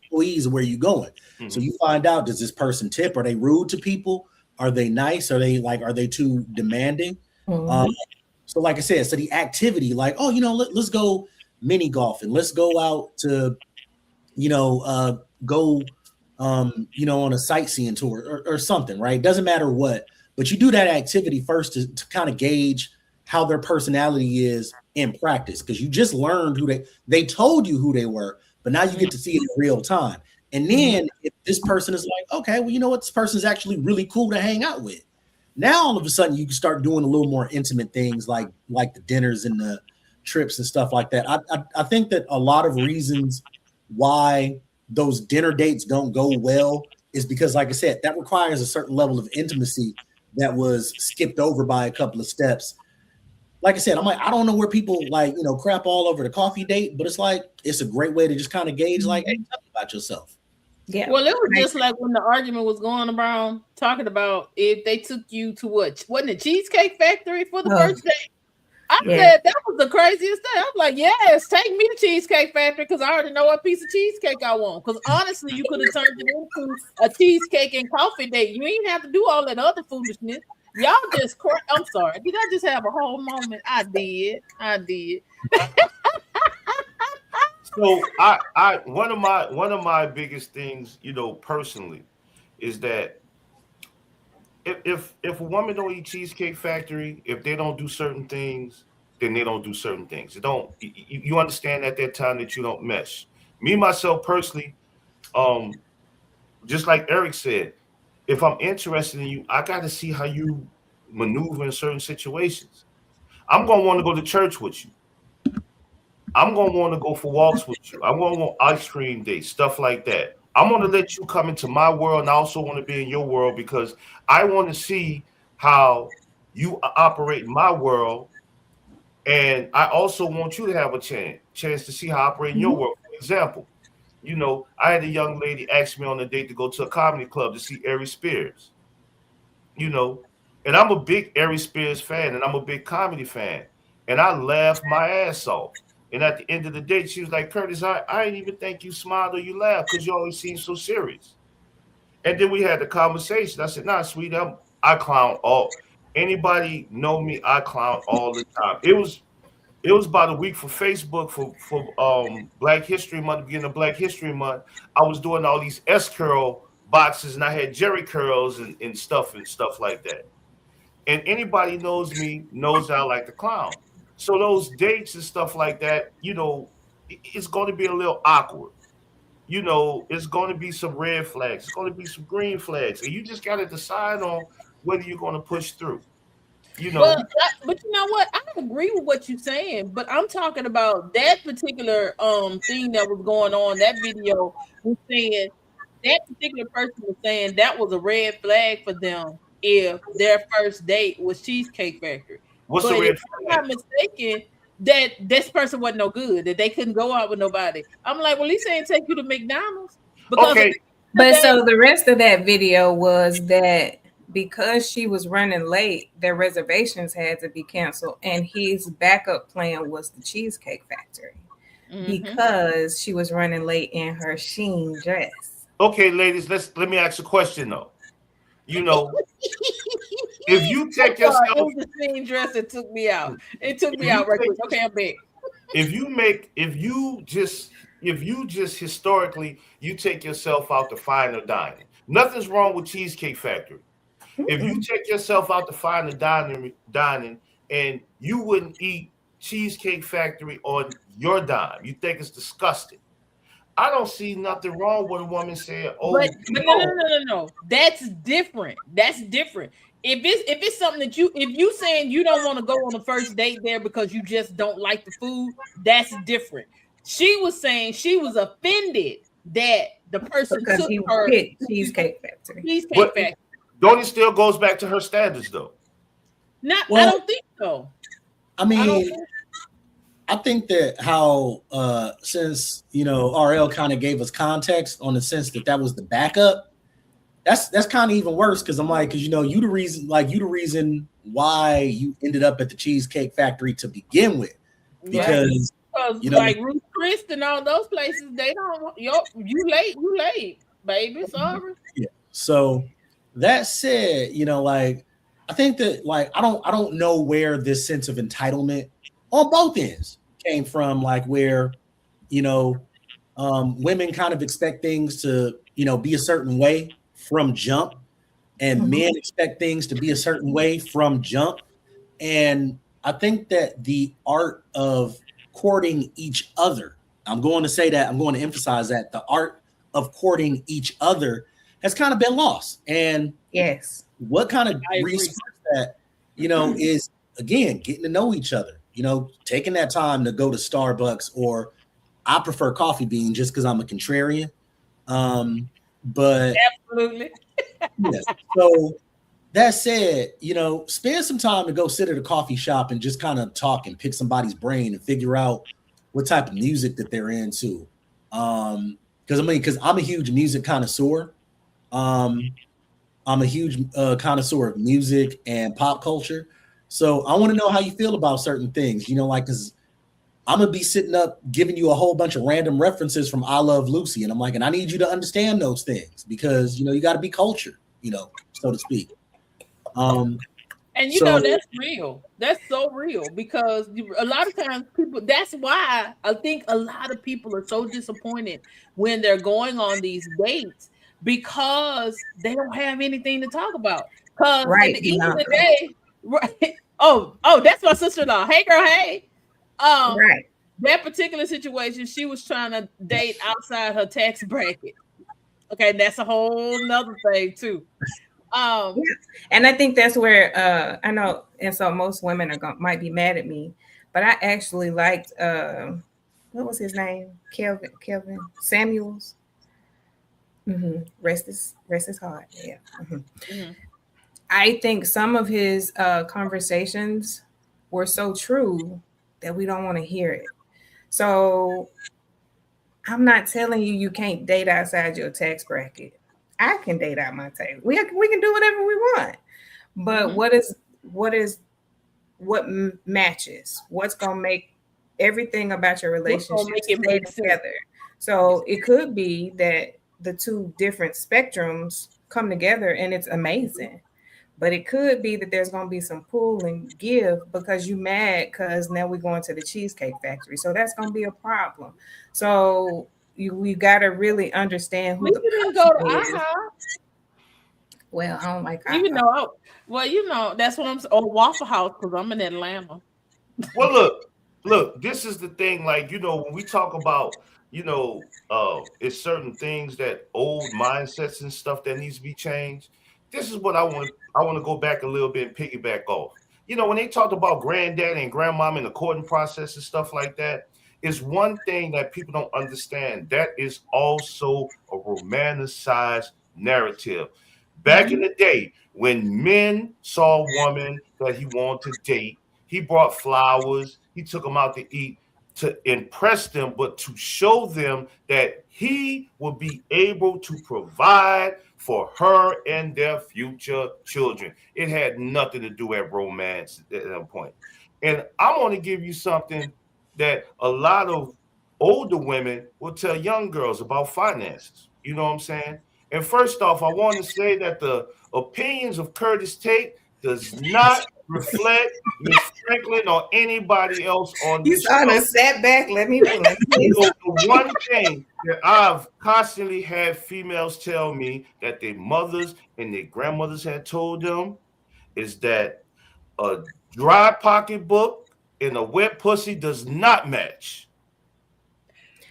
employees where you going. So you find out, does this person tip? Are they rude to people? Are they nice? Are they too demanding? So like I said, so the activity, like, oh, let's go mini golfing. Let's go out to, go, on a sightseeing tour or something, right? Doesn't matter what, but you do that activity first to kind of gauge how their personality is in practice, because you just learned who they told you who they were, but now you get to see it in real time. And then if this person is like, okay, well, you know what? This person is actually really cool to hang out with. Now, all of a sudden, you can start doing a little more intimate things like the dinners and the trips and stuff like that. I think that a lot of reasons why those dinner dates don't go well is because, like I said, that requires a certain level of intimacy that was skipped over by a couple of steps. Like I said, I'm like, I don't know where people crap all over the coffee date, but it's like, it's a great way to just kind of gauge, like, hey, tell me about yourself. Yeah. Well, it was just like when the argument was going around talking about if they took you to wasn't it Cheesecake Factory for the first day? I said that was the craziest thing. I was like, yes, take me to Cheesecake Factory because I already know what piece of cheesecake I want. Because honestly, you could have turned it into a cheesecake and coffee date. You ain't have to do all that other foolishness. Y'all just I'm sorry. Did I just have a whole moment? I did. So I one of my biggest things, personally, is that if a woman don't eat Cheesecake Factory, if they don't do certain things, then they don't do certain things. You understand at that time that you don't mesh. Me myself personally, just like Eric said, if I'm interested in you, I got to see how you maneuver in certain situations. I'm gonna want to go to church with you. I'm going to want to go for walks with you. I'm going to want ice cream dates, stuff like that. I'm going to let you come into my world, and I also want to be in your world because I want to see how you operate in my world. And I also want you to have a chance to see how I operate in your world. For example, I had a young lady ask me on a date to go to a comedy club to see Ari Spears, and I'm a big Ari Spears fan, and I'm a big comedy fan. And I laughed my ass off. And at the end of the day, she was like, Curtis, I didn't even think you smiled or you laughed because you always seem so serious. And then we had the conversation. I said, nah, sweetie, I clown all. Anybody know me? I clown all the time. It was about a week for Facebook for Black History Month, beginning of Black History Month. I was doing all these S-curl boxes, and I had Jerry curls and stuff like that. And anybody knows me knows that I like to clown. So those dates and stuff like that, it's going to be a little awkward. It's going to be some red flags. It's going to be some green flags. And you just got to decide on whether you're going to push through. But you know what? I agree with what you're saying, but I'm talking about that particular thing that was going on. That video was saying that particular person was saying that was a red flag for them if their first date was Cheesecake Factory. What's the red flag? I'm not mistaken that this person wasn't no good, that they couldn't go out with nobody. I'm like, well, he's saying take you to McDonald's. Okay. But so the rest of that video was that because she was running late, their reservations had to be canceled. And his backup plan was the Cheesecake Factory because she was running late in her sheen dress. Okay, ladies, let me ask a question though. If you take yourself, it was the same dress that took me out. It took me out right quick. Okay, I'm back. If you just historically, you take yourself out to finer dining. Nothing's wrong with Cheesecake Factory. If you take yourself out to finer dining and you wouldn't eat Cheesecake Factory on your dime, you think it's disgusting. I don't see nothing wrong with a woman saying, "Oh, but no. That's different. If it's something that if you saying you don't want to go on the first date there because you just don't like the food, that's different. She was saying she was offended that the person took her Cheesecake Factory. Factory. Don't it still goes back to her standards though? I don't think so. I mean, I think that how since RL kind of gave us context on the sense that was the backup, that's kind of even worse because I'm like, because you the reason why you ended up at the Cheesecake Factory to begin with, because like Ruth Chris and all those places, they don't you late, baby. Sorry. Yeah. So that said, I think that I don't know where this sense of entitlement on both ends came from, like where, you know, women kind of expect things to, you know, be a certain way from jump, and men expect things to be a certain way from jump. And I think that the art of courting each other, I'm going to say that, I'm going to emphasize that the art of courting each other has kind of been lost. And yes, what kind of I agree. research that, you know, is again getting to know each other, you know, taking that time to go to Starbucks, or I prefer coffee bean just because I'm a contrarian. But Absolutely. yes. So that said, you know, spend some time to go sit at a coffee shop and just kind of talk and pick somebody's brain and figure out what type of music that they're into. Because I'm a huge music connoisseur. I'm a huge connoisseur of music and pop culture. So I want to know how you feel about certain things, you know, like, because I'm gonna be sitting up giving you a whole bunch of random references from I Love Lucy, and I'm like, and I need you to understand those things because, you know, you got to be cultured, you know, so to speak. And you know, that's real. That's so real because a lot of times people, that's why I think a lot of people are so disappointed when they're going on these dates because they don't have anything to talk about. Because right, at the end of the day, right? Oh, that's my sister-in-law. Hey, girl, hey. Right. That particular situation, she was trying to date outside her tax bracket. Okay, that's a whole nother thing too. Yeah. And I think that's where I know, and so most women might be mad at me, but I actually liked what was his name? Kelvin Samuels. Rest his heart. Yeah. I think some of his conversations were so true that we don't want to hear it. So I'm not telling you can't date outside your tax bracket. I can date out my tax. We can do whatever we want. But what matches? What's gonna make everything about your relationship stay together? So it could be that the two different spectrums come together and it's amazing. But it could be that there's going to be some pull and give because you mad because now we're going to the Cheesecake Factory. So that's going to be a problem. So we got to really understand who we didn't go to IHOP. Well, I don't like even though, well, you know, that's what I'm saying. Or Waffle House because I'm in Atlanta. Well, look, this is the thing. Like, you know, when we talk about, you know, it's certain things that old mindsets and stuff that needs to be changed. This is what I want to go back a little bit and piggyback off. You know, when they talked about granddaddy and grandmom and the courting process and stuff like that, is one thing that people don't understand. That is also a romanticized narrative. Back in the day, when men saw a woman that he wanted to date, he brought flowers, he took them out to eat to impress them, but to show them that he would be able to provide for her and their future children. It had nothing to do with romance at that point. And I want to give you something that a lot of older women will tell young girls about finances. You know what I'm saying? And first off, I want to say that the opinions of Curtis Tate does not reflect Miss Franklin or anybody else on this show. You sat back. Let me. The one thing that I've constantly had females tell me that their mothers and their grandmothers had told them is that a dry pocketbook and a wet pussy does not match.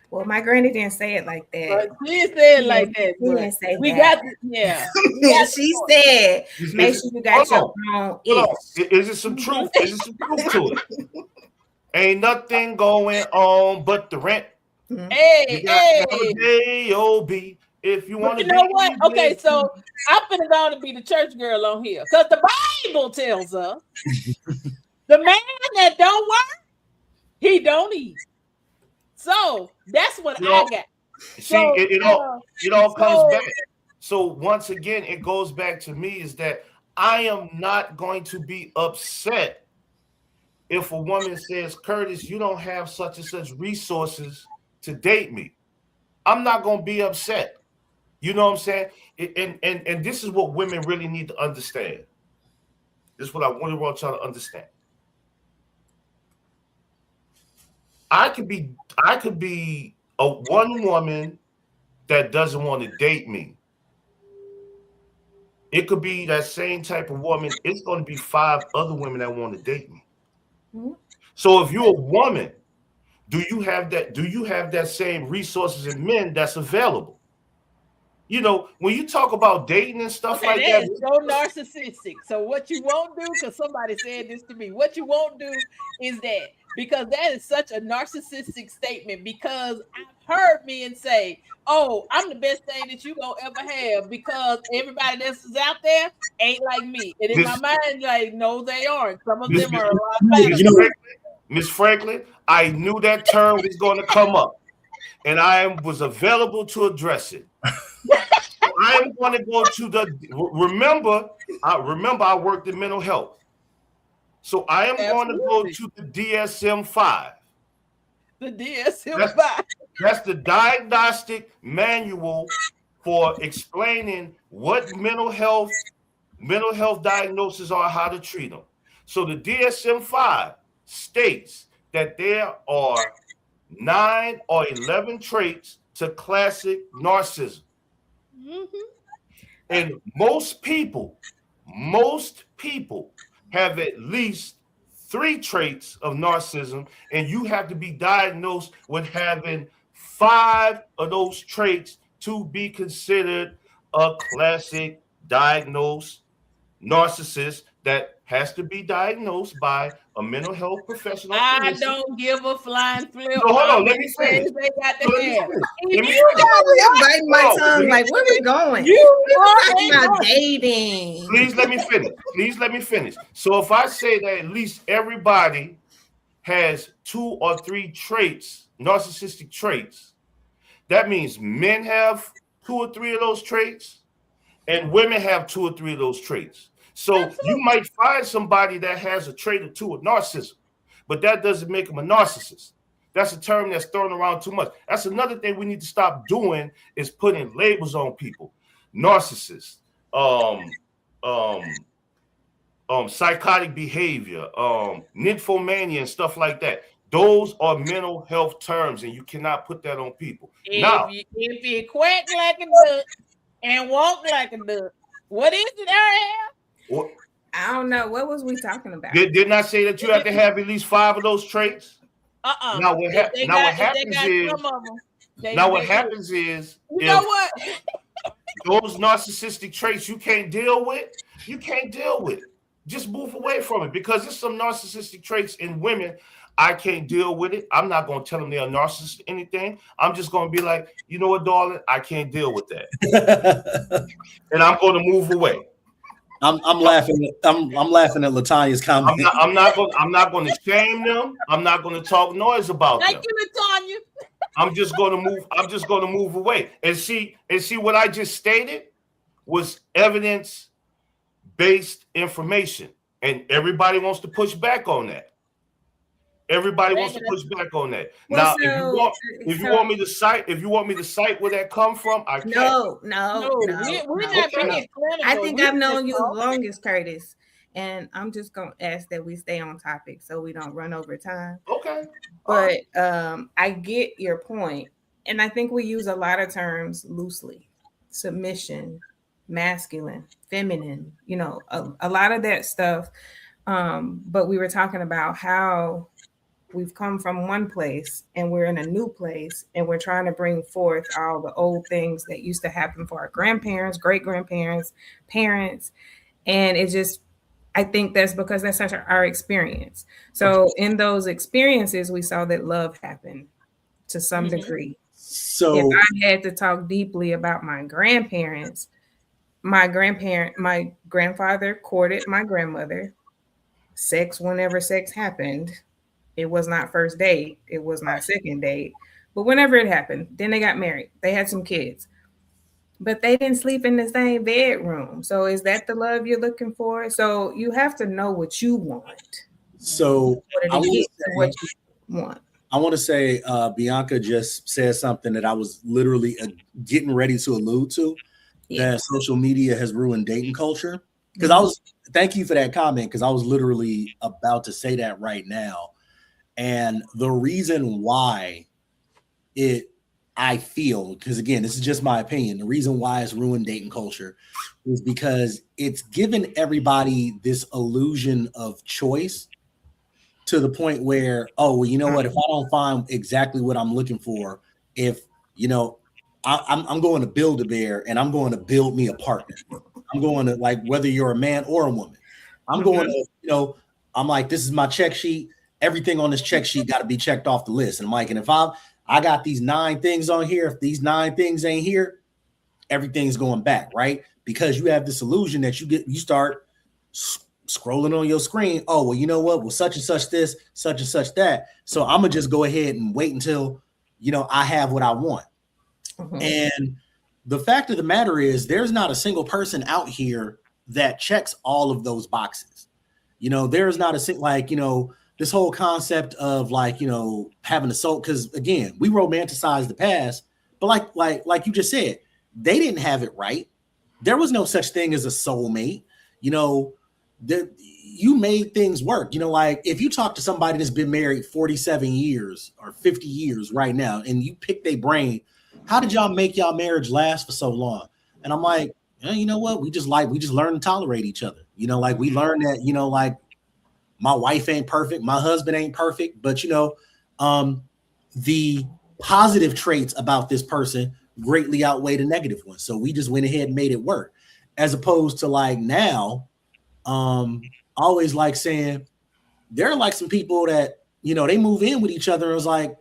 Well, my granny didn't say it like that. But she didn't say it like that. She didn't say we that. got yeah. She said, make sure you got your own itch. Is it some truth? Is it some truth to it? Ain't nothing going on but the rent. Hey, J-O-B. If you want to, you know what? Okay, so I'm finna go to be the church girl on here because the Bible tells us the man that don't work, he don't eat. So that's what I got. See, it all comes back. So once again, it goes back to me is that I am not going to be upset if a woman says, Curtis, you don't have such and such resources to date me. I'm not going to be upset. You know what I'm saying? And this is what women really need to understand. This is what I really want y'all to understand. I could be a one woman that doesn't want to date me. It could be that same type of woman. It's going to be 5 other women that want to date me. Mhm. So if you're a woman, do you have that same resources in men that's available? You know, when you talk about dating and stuff like that that, is so narcissistic. So what you won't do, because somebody said this to me, what you won't do is that, because that is such a narcissistic statement, because I've heard men say, oh, I'm the best thing that you gonna ever have because everybody that's out there ain't like me. And in my Miss mind, like, no, they aren't. Some of Miss them are a lot Miss better. Franklin, Miss Franklin, I knew that term was going to come up, and I was available to address it. I am going to go to the remember. I worked in mental health, so I am going to go Absolutely. to the DSM-5. The DSM-5. That's the diagnostic manual for explaining what mental health diagnoses are, how to treat them. So the DSM-5 states that there are 9 or 11 traits to classic narcissism. Mm-hmm. And most people have at least 3 traits of narcissism, and you have to be diagnosed with having 5 of those traits to be considered a classic diagnosed narcissist that has to be diagnosed by a mental health professional. I don't give a flying flip. No, hold on, let me They finish. got Let to me have. finish. If Let me you finish. I'm biting my No, tongue. Like, where we going? You We are talking about a dating. Please let me finish. Please let me finish. So if I say that at least everybody has 2 or 3 traits, narcissistic traits, that means men have 2 or 3 of those traits, and women have 2 or 3 of those traits. So Absolutely. you might find somebody that has a trait or 2 of narcissism, but that doesn't make them a narcissist. That's a term that's thrown around too much. That's another thing we need to stop doing, is putting labels on people. Narcissist, psychotic behavior, nymphomania, and stuff like that. Those are mental health terms, and you cannot put that on people. Now, If you quack like a duck and walk like a duck, what is it, Ariel? I don't know. What was we talking about? Didn't I say that you have to have at least 5 of those traits? Now What happens is, you know what? those narcissistic traits you can't deal with, just move away from it, because there's some narcissistic traits in women. I can't deal with it. I'm not going to tell them they're a narcissist or anything. I'm just going to be like, you know what, darling, I can't deal with that. And I'm going to move away. I'm laughing. I'm laughing at Latanya's comment. I'm not going to shame them. I'm not going to talk noise about them. Thank you, Latanya. I'm just going to move away. And see what I just stated was evidence-based information, and everybody wants to push back on that. Everybody wants to push back on that. Now, if you want me to cite where that come from, I can't. No. We're not being clinical. I think I've known you the longest, Curtis, and I'm just gonna ask that we stay on topic so we don't run over time. Okay. But I get your point, and I think we use a lot of terms loosely: submission, masculine, feminine. You know, a lot of that stuff. But we were talking about how we've come from one place and we're in a new place, and we're trying to bring forth all the old things that used to happen for our grandparents, great grandparents, parents. And it just, I think that's because that's such our experience. So in those experiences, we saw that love happened to some degree. So if I had to talk deeply about my grandparents, my grandfather courted my grandmother. Sex, whenever sex happened, it was not first date. It was not second date. But whenever it happened, then they got married. They had some kids. But they didn't sleep in the same bedroom. So is that the love you're looking for? So you have to know what you want. So I want to say Bianca just said something that I was literally getting ready to allude to, that social media has ruined dating culture. Because thank you for that comment, because I was literally about to say that right now. And the reason why I feel, because again, this is just my opinion, the reason why it's ruined dating culture is because it's given everybody this illusion of choice to the point where, oh, well, you know what? If I don't find exactly what I'm looking for, if, you know, I'm going to build a bear and I'm going to build me a partner. I'm going to, like, whether you're a man or a woman, I'm going to, you know, I'm like, this is my check sheet. Everything on this check sheet got to be checked off the list. And I'm like, and if I got these 9 things on here, if these 9 things ain't here, everything's going back, right? Because you have this illusion that you start scrolling on your screen. Oh, well, you know what? Well, such and such this, such and such that. So I'm gonna just go ahead and wait until, you know, I have what I want. And the fact of the matter is, there's not a single person out here that checks all of those boxes. You know, there's not a single, like, you know, this whole concept of, like, you know, having a soul, because again, we romanticize the past, but like you just said, they didn't have it right. There was no such thing as a soulmate. You know, you made things work. You know, like if you talk to somebody that's been married 47 years or 50 years right now, and you pick their brain, how did y'all make y'all marriage last for so long? And I'm like, you know what? We just learn to tolerate each other. You know, like we learn that, you know, like my wife ain't perfect, my husband ain't perfect, but you know, the positive traits about this person greatly outweigh the negative ones. So we just went ahead and made it work. As opposed to like now, I always like saying there are like some people that, you know, they move in with each other and it's like,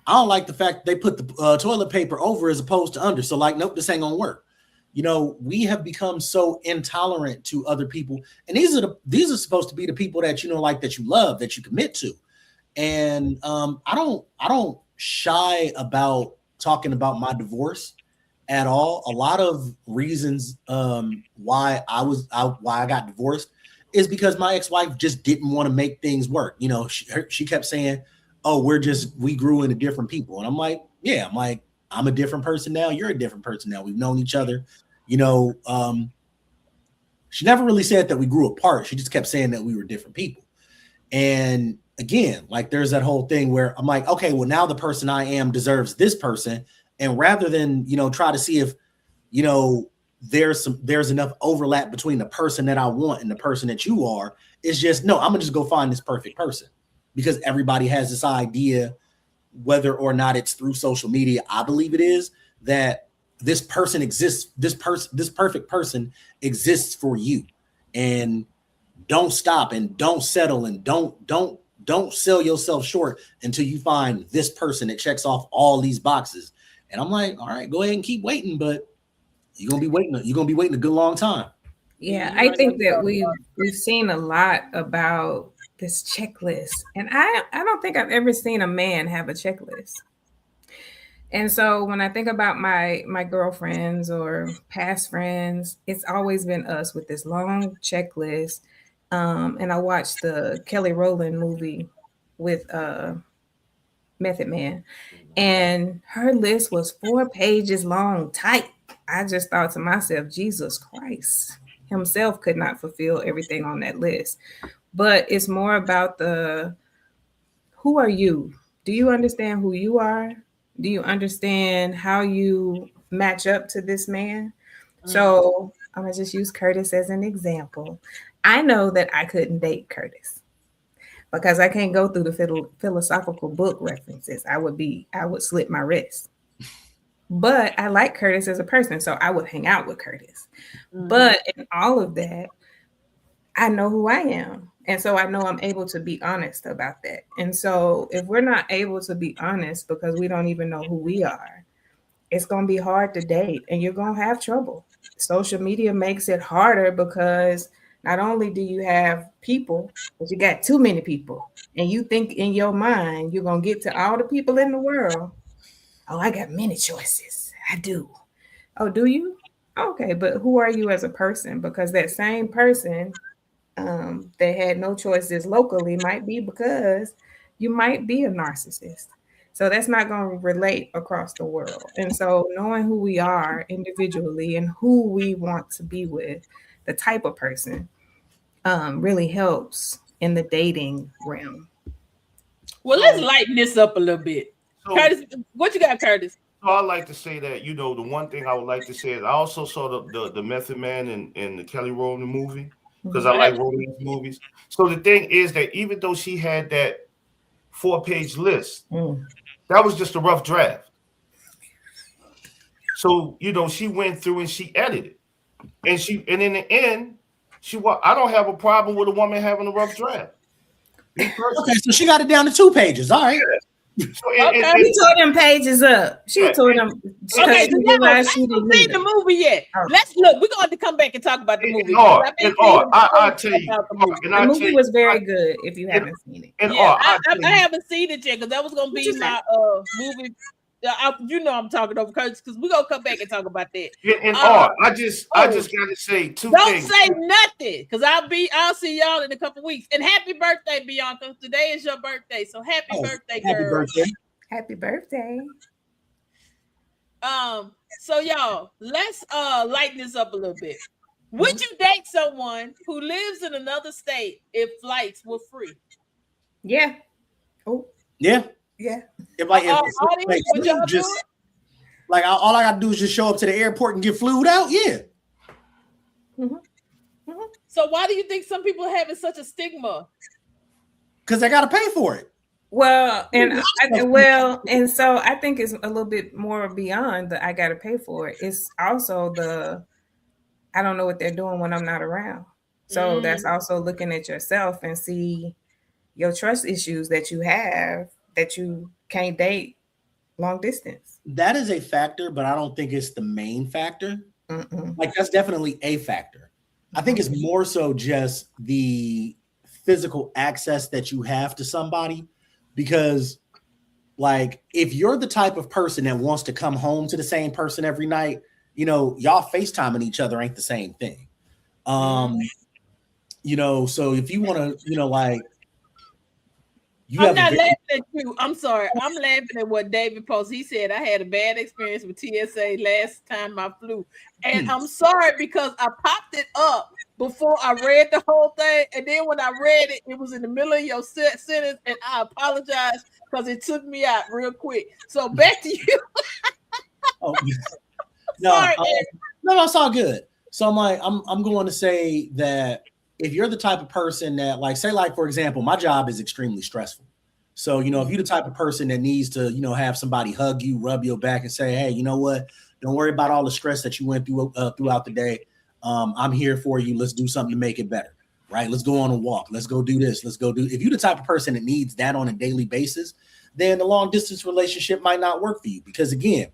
I don't like the fact they put the toilet paper over as opposed to under. So like, nope, this ain't gonna work. You know, we have become so intolerant to other people, and these are supposed to be the people that, you know, like that you love, that you commit to. And I don't shy about talking about my divorce at all. A lot of reasons why I got divorced is because my ex-wife just didn't want to make things work. You know, she kept saying, oh, we grew into different people. And I'm like, yeah, I'm a different person now. You're a different person now. We've known each other. You know, she never really said that we grew apart. She just kept saying that we were different people. And again, like there's that whole thing where I'm like, okay, well, now the person I am deserves this person. And rather than, you know, try to see if, you know, there's enough overlap between the person that I want and the person that you are, it's just, no, I'm gonna just go find this perfect person, because everybody has this idea, whether or not it's through social media, I believe it is, that this person exists, this perfect person exists for you. And don't stop and don't settle and don't sell yourself short until you find this person that checks off all these boxes. And I'm like, all right, go ahead and keep waiting, but you're gonna be waiting a good long time. Yeah, I think that we've seen a lot about this checklist, and I don't think I've ever seen a man have a checklist. And so when I think about my girlfriends or past friends, it's always been us with this long checklist. And I watched the Kelly Rowland movie with Method Man, and her list was 4 pages long, tight. I just thought to myself, Jesus Christ himself could not fulfill everything on that list. But it's more about who are you? Do you understand who you are? Do you understand how you match up to this man? So I'm gonna just use Curtis as an example. I know that I couldn't date Curtis because I can't go through the philosophical book references. I would slip my wrist. But I like Curtis as a person, so I would hang out with Curtis. But in all of that, I know who I am. And so I know I'm able to be honest about that. And so if we're not able to be honest because we don't even know who we are, it's going to be hard to date and you're going to have trouble. Social media makes it harder because not only do you have people, but you got too many people. And you think in your mind, you're going to get to all the people in the world. Oh, I got many choices. I do. Oh, do you? Okay, but who are you as a person? Because that same person that had no choices locally might be because you might be a narcissist. So that's not going to relate across the world. And so knowing who we are individually and who we want to be with, the type of person, really helps in the dating realm. Well, let's lighten this up a little bit. So, Curtis, what you got, Curtis? so I like to say that, you know, the one thing I would like to say is I also saw the Method Man in the Kelly Rowland movie because I like romance movies. So the thing is that even though she had that 4-page list, that was just a rough draft. So, you know, she went through and she edited. And in the end, I don't have a problem with a woman having a rough draft. Okay, so she got it down to 2 pages. All right. So, she tore them pages up. She tore them. Okay, so now, I haven't seen the movie yet. Let's look. We're going to come back and talk about the movie. I tell you, the movie was very good. If you haven't seen it, I haven't seen it yet because that was going to be my movie. You know I'm talking over Curtis because we're gonna come back and talk about that. I just gotta say 2 things. Don't say nothing because I'll see y'all in a couple weeks. And happy birthday, Bianca. Today is your birthday, so happy birthday, girl. Happy birthday. Happy birthday. So y'all, let's lighten this up a little bit. Would you date someone who lives in another state if flights were free? Yeah. Yeah. Yeah. If all I gotta do is just show up to the airport and get flued out. Yeah. So why do you think some people are having such a stigma? Because they gotta pay for it. Well, and so I think it's a little bit more beyond the I gotta pay for it. It's also I don't know what they're doing when I'm not around. So that's also looking at yourself and see your trust issues that you have that you can't date long distance. That is a factor, but I don't think it's the main factor. Like that's definitely a factor. I think it's more so just the physical access that you have to somebody, because like if you're the type of person that wants to come home to the same person every night, you know, y'all FaceTiming each other ain't the same thing. You know, so if you want to, you know, like I'm not laughing at you. I'm sorry. I'm laughing at what David posted. He said, I had a bad experience with TSA last time I flew. And I'm sorry because I popped it up before I read the whole thing. And then when I read it, it was in the middle of your sentence. And I apologize because it took me out real quick. So back to you. No, it's all good. So I'm like, I'm going to say that if you're the type of person that like, say like, for example, my job is extremely stressful. So, you know, if you're the type of person that needs to, you know, have somebody hug you, rub your back and say, hey, you know what, don't worry about all the stress that you went through throughout the day. I'm here for you. Let's do something to make it better. Right. Let's go on a walk. Let's go do this. If you're the type of person that needs that on a daily basis, then the long distance relationship might not work for you because again,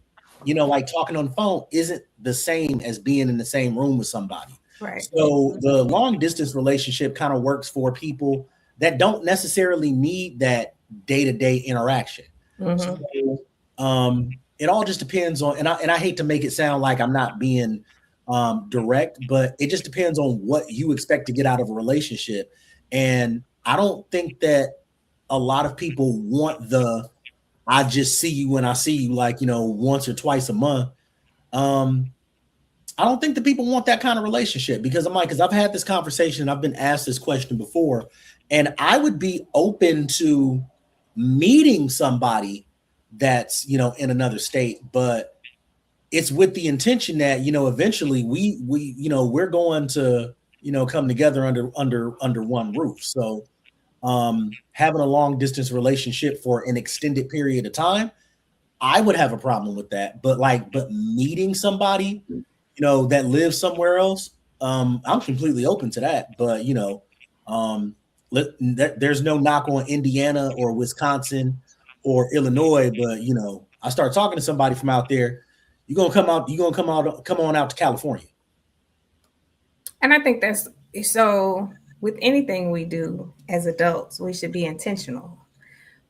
you know, like talking on the phone isn't the same as being in the same room with somebody. Right. So the long distance relationship kind of works for people that don't necessarily need that day-to-day interaction. So, it all just depends on, and I hate to make it sound like I'm not being direct, but it just depends on what you expect to get out of a relationship. And I don't think that a lot of people want I just see you when I see you, like, you know, once or twice a month. I don't think that people want that kind of relationship because I've had this conversation. I've been asked this question before, and I would be open to meeting somebody that's, you know, in another state, but it's with the intention that, you know, eventually we, you know, we're going to, you know, come together under one roof. So having a long distance relationship for an extended period of time, I would have a problem with that. But meeting somebody, you know, that lives somewhere else, I'm completely open to that. But, you know, there's no knock on Indiana or Wisconsin or Illinois. But, you know, I start talking to somebody from out there, you're going to come on out to California. And I think that's so with anything we do as adults, we should be intentional.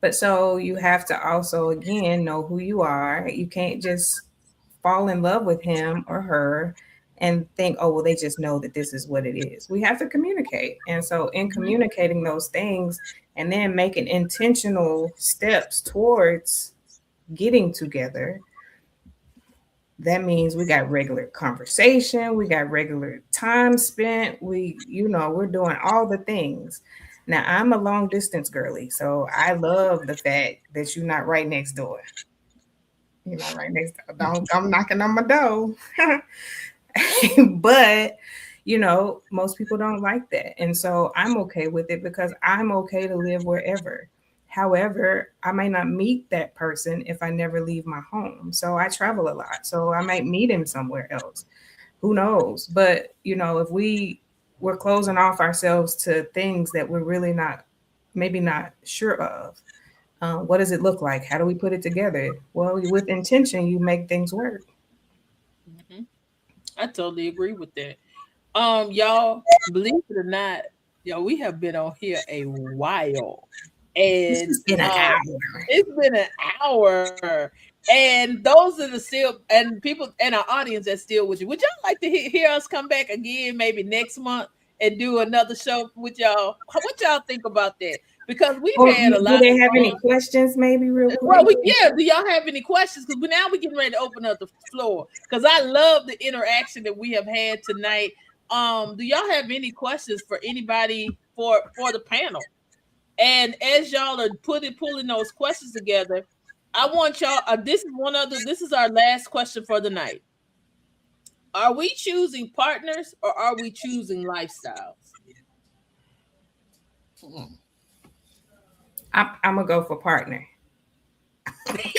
But so you have to also, again, know who you are. You can't just fall in love with him or her and think, oh, well, they just know that this is what it is. We have to communicate. And so in communicating those things and then making intentional steps towards getting together, that means we got regular conversation, we got regular time spent, we're doing all the things. Now, I'm a long distance girly, so I love the fact that you're not right next door. You're not right next door. Don't come knocking on my door. But most people don't like that. And so I'm okay with it because I'm okay to live wherever. However, I might not meet that person if I never leave my home. So I travel a lot. So I might meet him somewhere else. Who knows? But if we're closing off ourselves to things that we're really maybe not sure of. What does it look like? How do we put it together? Well, with intention, you make things work. Mm-hmm. I totally agree with that. Y'all, believe it or not, we have been on here a while, This and has been an hour. it's been an hour. And those are the still and people and our audience that's still with you. Would y'all like to hear us come back again, maybe next month, and do another show with y'all? What y'all think about that? Because we've Or had a do lot they of have any fun. questions, maybe real Well, quick? do y'all have any questions? Because now we're getting ready to open up the floor. Because I love the interaction that we have had tonight. Do y'all have any questions for anybody for the panel? And as y'all are pulling those questions together, I want y'all. This is our last question for the night. Are we choosing partners or are we choosing lifestyles? I'm gonna go for partner. I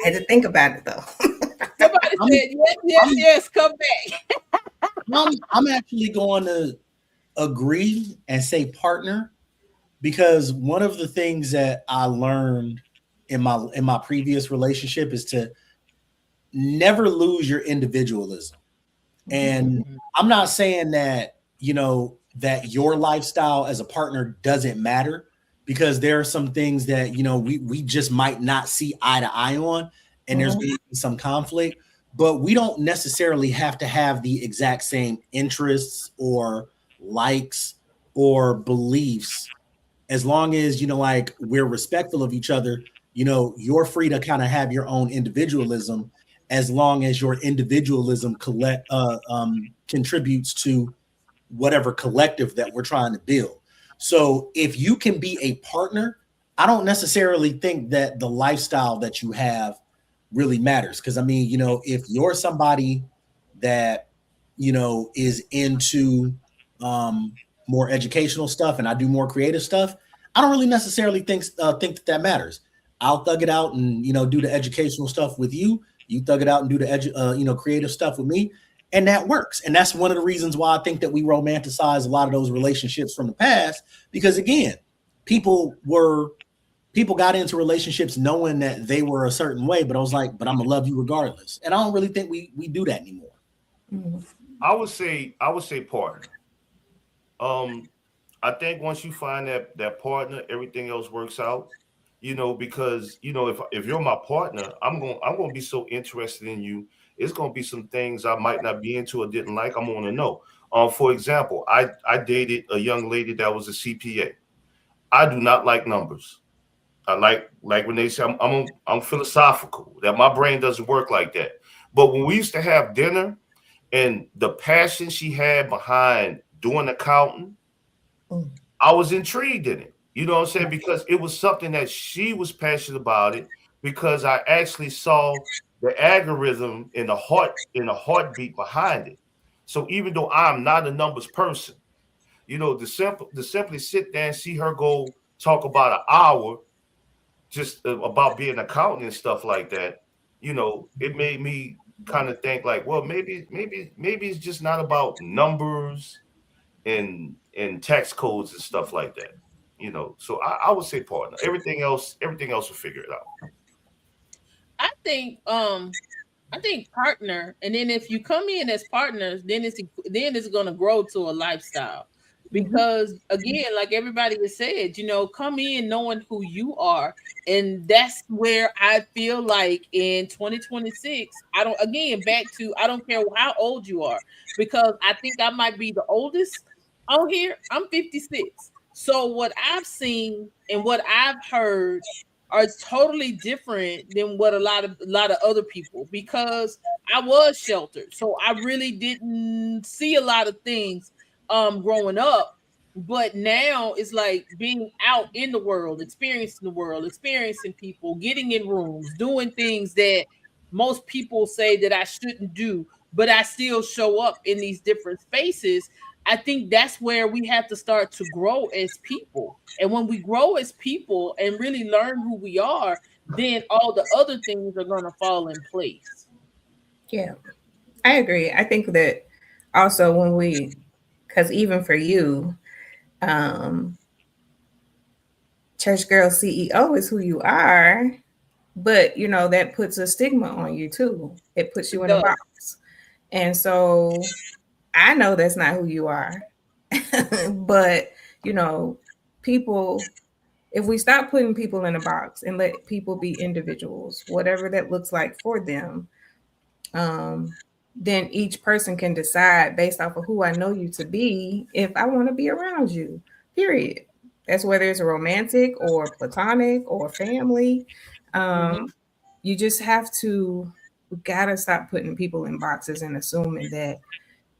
had to think about it though. Somebody I'm, said yes, yes, I'm, yes. Come back. I'm actually going to agree and say partner because one of the things that I learned in my previous relationship is to never lose your individualism. And Mhm. I'm not saying that, that your lifestyle as a partner doesn't matter because there are some things that, we just might not see eye to eye on and there's Mhm. going to be some conflict, but we don't necessarily have to have the exact same interests or likes or beliefs as long as, like we're respectful of each other. You're free to kind of have your own individualism as long as your individualism contributes to whatever collective that we're trying to build. So if you can be a partner, I don't necessarily think that the lifestyle that you have really matters. Because I mean, if you're somebody that is into um, more educational stuff and I do more creative stuff, I don't really necessarily think that matters. I'll thug it out and do the educational stuff with you. You thug it out and do the creative stuff with me, and that works. And that's one of the reasons why I think that we romanticize a lot of those relationships from the past because again, people got into relationships knowing that they were a certain way, but I was like, but I'm gonna love you regardless. And I don't really think we do that anymore. Mhm. I would say partner. Um, I think once you find that partner, everything else works out. Because if you're my partner, I'm gonna be so interested in you. It's gonna be some things I might not be into or didn't like. I'm gonna know. For example, I dated a young lady that was a CPA. I do not like numbers. I like when they say I'm philosophical. That my brain doesn't work like that. But when we used to have dinner and the passion she had behind doing accounting, Mm. I was intrigued in it. You know what I'm saying? Because it was something that she was passionate about it because I actually saw the algorithm in the heartbeat behind it. So even though I'm not a numbers person, to simply sit there and see her go talk about an hour just about being an accountant and stuff like that, it made me kind of think like, well, maybe it's just not about numbers and tax codes and stuff like that. So I would say partner. Everything else will figure it out. I think I think partner, and then if you come in as partners, then it's going to grow to a lifestyle. Mhm. Because again, like everybody has said, come in knowing who you are, and that's where I feel like in 2026, I don't care how old you are, because I think I might be the oldest on here. I'm 56, so what I've seen and what I've heard are totally different than what a lot of other people, because I was sheltered. So I really didn't see a lot of things growing up. But now it's like being out in the world, experiencing people, getting in rooms, doing things that most people say that I shouldn't do, but I still show up in these different spaces. I think that's where we have to start to grow as people. And when we grow as people and really learn who we are, then all the other things are going to fall in place. Yeah, I agree. I think that also when we, because even for you, um, church girl CEO is who you are, but you know that puts a stigma on you too. It puts you in a box, and so I know that's not who you are. But you know, people, if we stop putting people in a box and let people be individuals, whatever that looks like for them, then each person can decide based off of who I know you to be if I want to be around you. Period. That's whether it's romantic or platonic or family. You just have to, we gotta stop putting people in boxes and assuming that,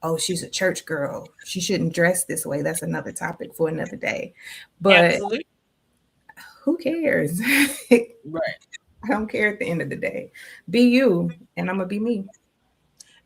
oh, she's a church girl, she shouldn't dress this way. That's another topic for another day. But Absolutely. Who cares? Right. I don't care at the end of the day. Be you, and I'm gonna be me.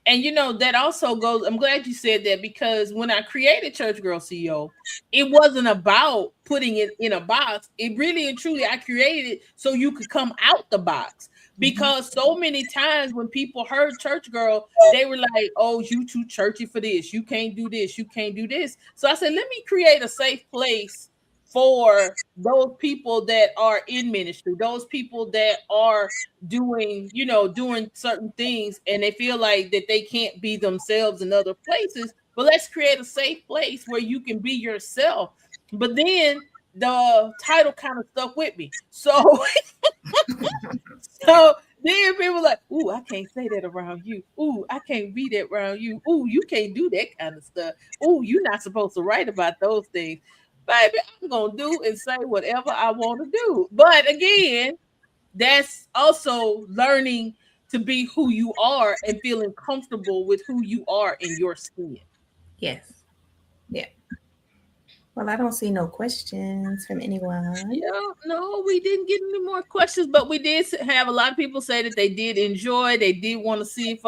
And you know, that also goes, I'm glad you said that, because when I created Church Girl CEO, it wasn't about putting it in a box. It really and truly, I created it so you could come out the box. Because so many times when people heard Church Girl, they were like, oh, you too churchy for this. You can't do this. You can't do this. So I said, let me create a safe place for those people that are in ministry, those people that are doing, you know, doing certain things and they feel like that they can't be themselves in other places. But let's create a safe place where you can be yourself. But then the title kind of stuck with me. So so then people like, ooh, I can't say that around you. Ooh, I can't be that around you. Ooh, you can't do that kind of stuff. Ooh, you're not supposed to write about those things. Baby, I'm gonna do and say whatever I want to do. But again, that's also learning to be who you are and feeling comfortable with who you are in your skin. Yes. Yeah. Well, I don't see no questions from anyone. Yeah, no, we didn't get any more questions, but we did have a lot of people say that they did enjoy. They did want to see if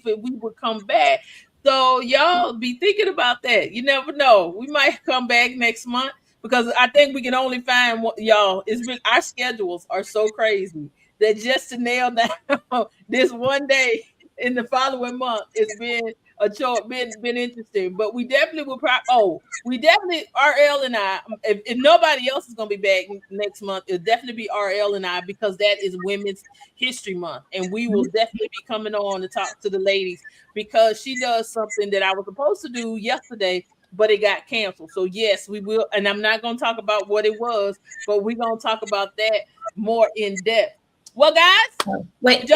we would come back. So y'all be thinking about that. You never know. We might come back next month because I think we can only find y'all. It's been, our schedules are so crazy that just to nail down this one day in the following month, it's been a chore, been interesting. But we definitely will we definitely, RL and I, if nobody else is going to be back next month, it'll definitely be RL and I, because that is Women's History Month. And we will definitely be coming on to talk to the ladies because she does something that I was supposed to do yesterday, but it got canceled. So yes, we will. And I'm not going to talk about what it was, but we're going to talk about that more in depth. Well, guys, wait,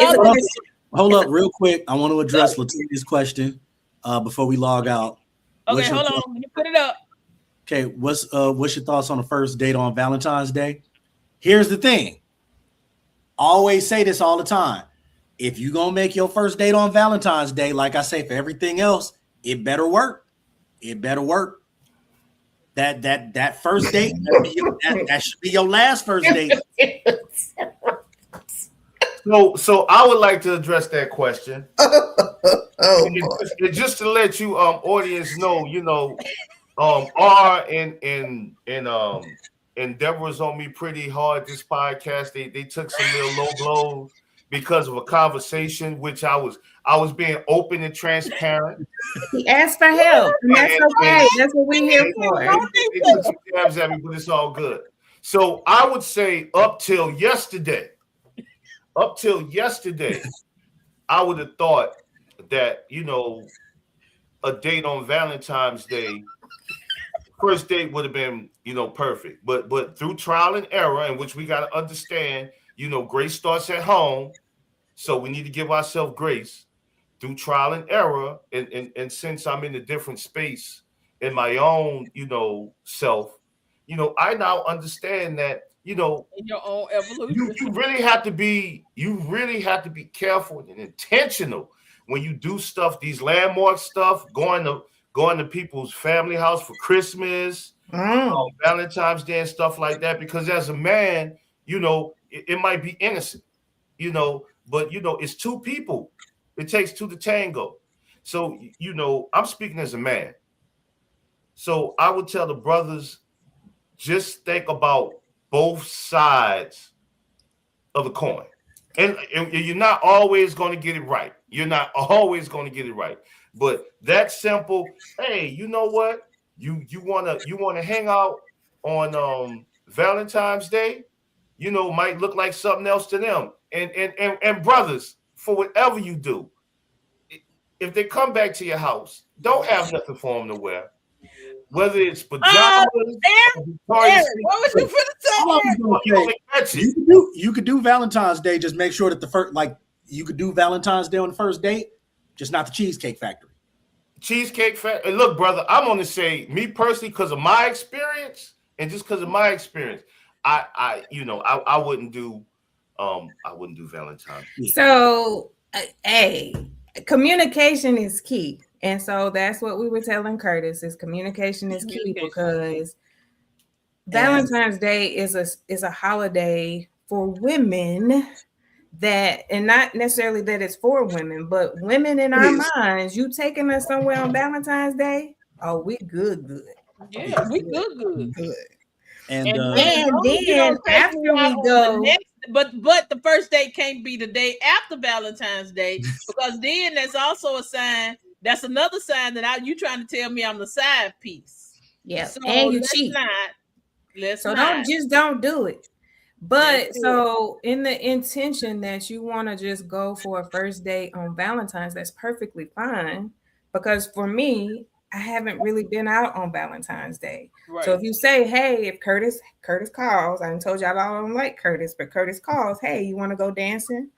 hold up real quick. I want to address Latinia's question before we log out. Okay, hold on. You put it up. Okay, what's your thoughts on the first date on Valentine's Day? Here's the thing. I always say this all the time. If you're gonna make your first date on Valentine's Day, like I say for everything else, it better work. It better work. That first date, that should be your last first date. So I would like to address that question. Just to let you audience know, you know, R and Deborah's on me pretty hard this podcast. They took some real low blows because of a conversation which I was being open and transparent. He asked for help, and that's okay. That's what we're here for. They took some jabs at me, but it's all good. So I would say up till yesterday, I would have thought that, you know, a date on Valentine's Day, first date would have been, you know, perfect. But through trial and error, in which we got to understand, you know, grace starts at home. So we need to give ourselves grace through trial and error. And since I'm in a different space in my own, you know, self, you know, I now understand that, you know, in your own evolution, you really have to be careful and intentional when you do stuff, these landmark stuff, going to people's family house for Christmas, Valentine's Day and stuff like that. Because as a man, it might be innocent, but it's two people. It takes two to tango. So, I'm speaking as a man. So I would tell the brothers, just think about both sides of the coin. And you're not always going to get it right. You're not always going to get it right. But that simple, hey, you know what? You wanna hang out on Valentine's Day, might look like something else to them. And brothers, for whatever you do, if they come back to your house, don't have nothing for them to wear. Whether it's pajamas, what was you finna say? You could do Valentine's Day. Just make sure that the first, you could do Valentine's Day on the first date, just not the Cheesecake Factory. Cheesecake Factory. Look, brother, I'm going to say, me personally, because of my experience, and just because of my experience, I wouldn't do Valentine's. So, communication is key. And so that's what we were telling Curtis, is communication is key, because Valentine's Day is a holiday for women, that, and not necessarily that it's for women, but women in our minds. You taking us somewhere on Valentine's Day? Oh, we good. Yeah, we good. And then after we go, but the first date can't be the day after Valentine's Day, because then there's also a sign. That's another sign that you trying to tell me I'm the side piece. Yeah, so and you cheat. Don't do it. But so in the intention that you want to just go for a first date on Valentine's, that's perfectly fine. Because for me, I haven't really been out on Valentine's Day. Right. So if you say, hey, if Curtis calls, I told y'all I don't like Curtis, but Curtis calls, hey, you want to go dancing?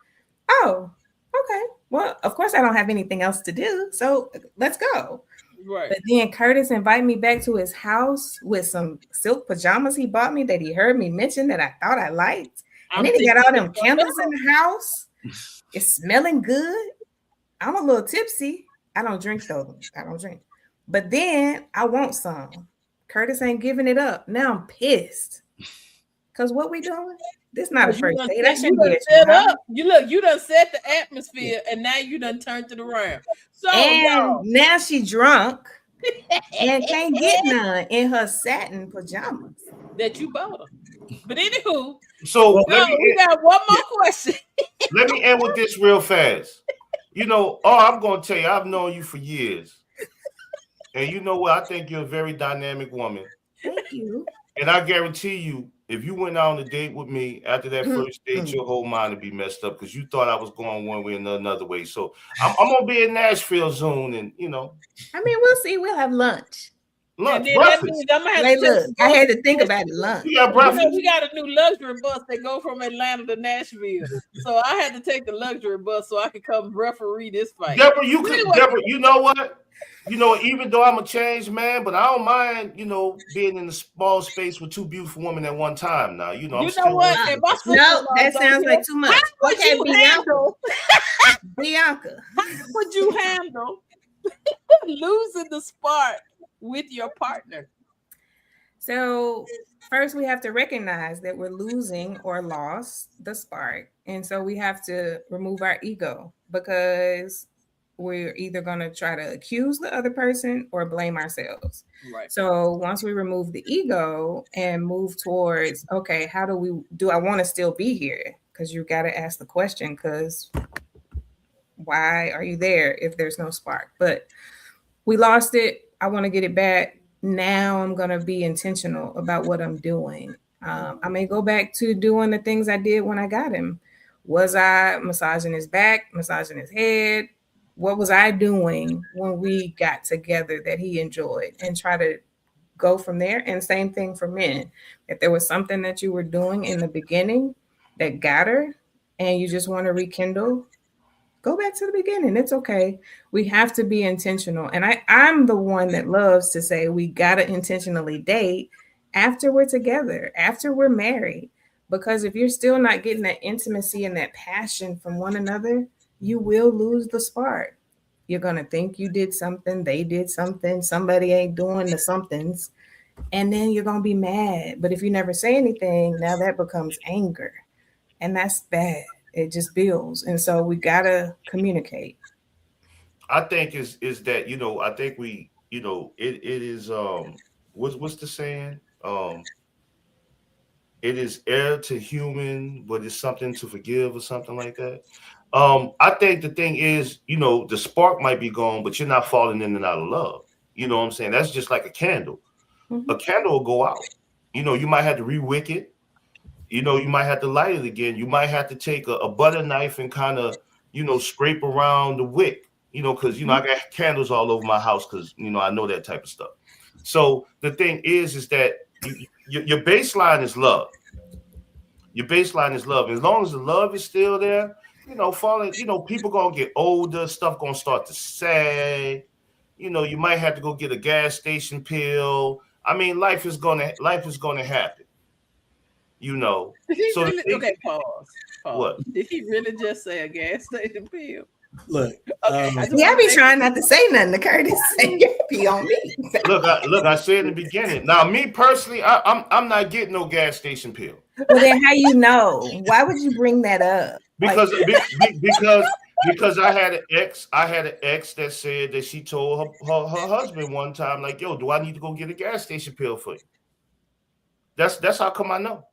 Oh, okay. Well, of course I don't have anything else to do, so let's go. Right. But then Curtis invited me back to his house with some silk pajamas he bought me that he heard me mention that I thought I liked. And then he got all them candles in the house. It's smelling good. I'm a little tipsy. I don't drink though. But then I want some. Curtis ain't giving it up. Now I'm pissed. Because what we doing? This not a first date. That shouldn't be set up. You done set the atmosphere, and now you done turned it around. So now she drunk and can't get none in her satin pajamas that you bought her. But anywho, so we got one more question. Let me end with this real fast. I'm going to tell you, I've known you for years, and you know what? I think you're a very dynamic woman. Thank you. And I guarantee you, if you went out on a date with me after that first date, your whole mind would be messed up because you thought I was going one way and another way. So I'm gonna be in Nashville soon, and I mean, we'll see. We'll have lunch. Breakfast. I had to think about it. Lunch. We got breakfast. We got a new luxury bus that go from Atlanta to Nashville, so I had to take the luxury bus so I could come referee this fight. Deborah, you know what? Even though I'm a changed man, but I don't mind, being in a small space with two beautiful women at one time. Now, you know what? No, that sounds like too much. Okay, Bianca. How would you handle losing the spark with your partner? So first, we have to recognize that we're losing or lost the spark, and so we have to remove our ego, because we're either going to try to accuse the other person or blame ourselves. Right. So once we remove the ego and move towards, okay, how do I want to still be here? Because you got to ask the question, because why are you there if there's no spark? But we lost it. I want to get it back. Now I'm going to be intentional about what I'm doing. I may go back to doing the things I did when I got him. Was I massaging his back, massaging his head? What was I doing when we got together that he enjoyed, and try to go from there? And same thing for men. If there was something that you were doing in the beginning that got her and you just want to rekindle, go back to the beginning. It's okay. We have to be intentional. And I'm the one that loves to say we got to intentionally date after we're together, after we're married. Because if you're still not getting that intimacy and that passion from one another, you will lose the spark. You're going to think you did something, they did something, somebody ain't doing the somethings, and then you're going to be mad. But if you never say anything, now that becomes anger, and that's bad. It just builds. And so we got to communicate. I think is that, I think we, it is what's the saying? It is air to human, but it's something to forgive or something like that. I think the thing is, the spark might be gone, but you're not falling in and out of love. You know what I'm saying? That's just like a candle. Mm-hmm. A candle will go out. You might have to re-wick it. You might have to light it again. You might have to take a butter knife and kind of, scrape around the wick, because, I got candles all over my house because, I know that type of stuff. So the thing is that your baseline is love. Your baseline is love. As long as the love is still there, falling, people going to get older, stuff going to start to sag. You might have to go get a gas station pill. I mean, life is going to happen. So okay, pause. What? Did he really just say a gas station pill? Look, I be trying not to say nothing to Curtis. Be on me. Look, I said in the beginning. Now, me personally, I'm not getting no gas station pill. Well, then how you know? Why would you bring that up? Because I had an ex that said that she told her husband one time, like, yo, do I need to go get a gas station pill for you? That's how come I know.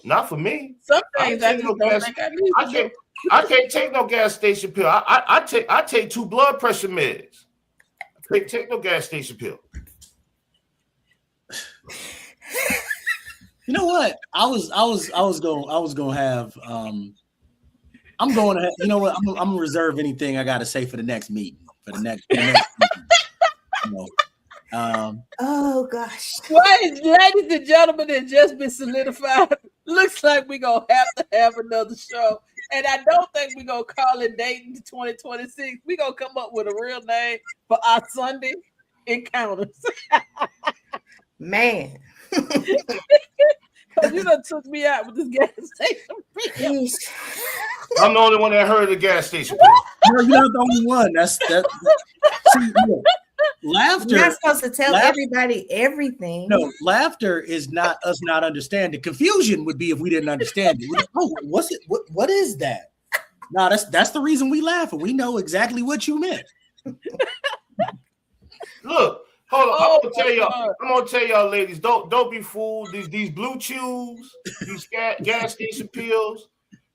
Not for me. Some things I just don't think I need. I can't take no gas station pill. I take 2 blood pressure meds. I can't take no gas station pill. You know what? I'm gonna reserve anything I gotta say for the next meeting. Oh gosh. Right, ladies and gentlemen, it just been solidified. Looks like we're gonna have to have another show. And I don't think we're gonna call it Dating 2026. We're gonna come up with a real name for our Sunday encounters. Man. Because you done took me out with this gas station pill. I'm the only one that heard of the gas station pill. No, you're not the only one. See, look, laughter. You're not supposed to tell everybody everything. No, laughter is not us not understanding. Confusion would be if we didn't understand it. Like, oh, what's it? What is that? No, that's the reason we laugh, and we know exactly what you meant. Look, hold on. I'm gonna tell y'all, ladies, don't be fooled. These blue chews, these gas station pills.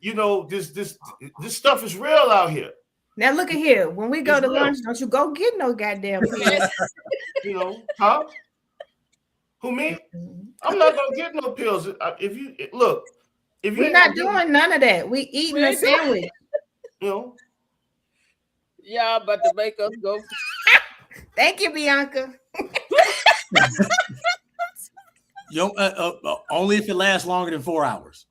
This stuff is real out here. Now look at here. When we go to lunch, don't you go get no goddamn pills. Huh? Who, me? I'm not gonna get no pills. We're not doing none of that. We eating a sandwich. Y'all about to make us go. Thank you, Bianca. Only if it lasts longer than 4 hours.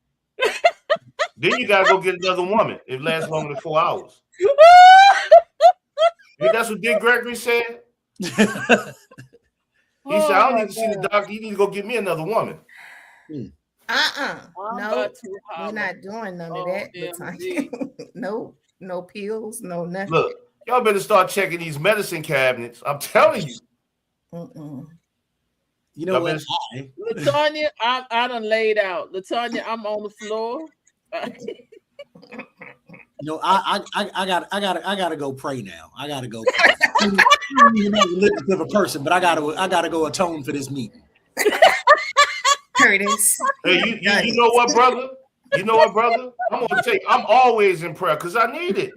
Then you gotta go get another woman. It lasts longer than 4 hours. That's what Dick Gregory said. He said, I don't need to see the doctor. You need to go get me another woman. No, we're not doing none of that. No pills, no nothing. Look, y'all better start checking these medicine cabinets. I'm telling you. You know what? LaTanya, I done laid out. LaTanya, I'm on the floor. I gotta go pray now. I gotta go. You're not a manipulative person, but I gotta go atone for this meeting. Curtis. Hey, you know what, brother? I'm gonna tell you, I'm always in prayer because I need it.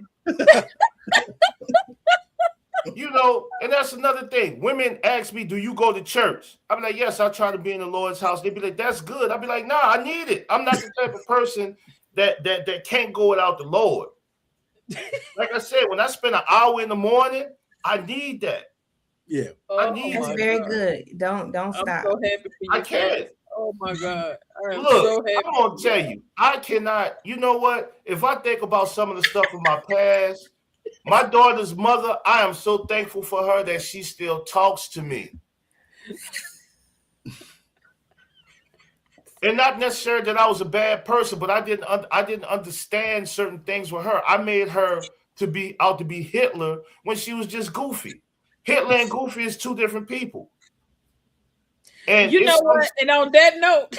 And that's another thing. Women ask me, do you go to church? I'm like, yes, I try to be in the Lord's house. They'd be like, that's good. I'd be like, nah, I need it. I'm not the type of person that can't go without the Lord. Like I said, when I spend an hour in the morning, I need that. Yeah. I need That's very good. Don't stop. I'm so happy for you. I can't. Oh my God. Look, so I'm gonna tell you, I cannot, you know what? If I think about some of the stuff in my past, my daughter's mother, I am so thankful for her that she still talks to me. And not necessarily that I was a bad person, but I didn't understand certain things with her. I made her out to be Hitler when she was just goofy. Hitler and Goofy is 2 different people. And you know what? And on that note,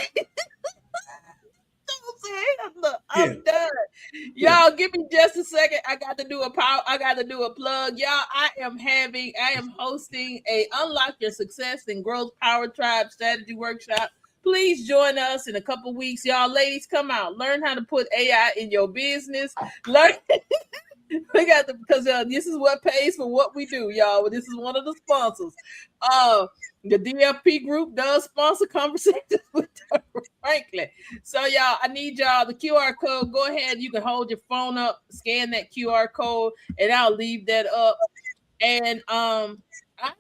look, I'm done. Y'all, give me just a second. I got to do a plug. Y'all, I am hosting a Unlock Your Success and Growth Power Tribe strategy workshop. Please join us in a couple weeks. Y'all, ladies, come out. Learn how to put AI in your business. Learn. Because this is what pays for what we do, y'all. This is one of the sponsors. The DFP group does sponsor conversations with Deborah Franklin. So, y'all, I need y'all the QR code. Go ahead. You can hold your phone up, scan that QR code, and I'll leave that up. And I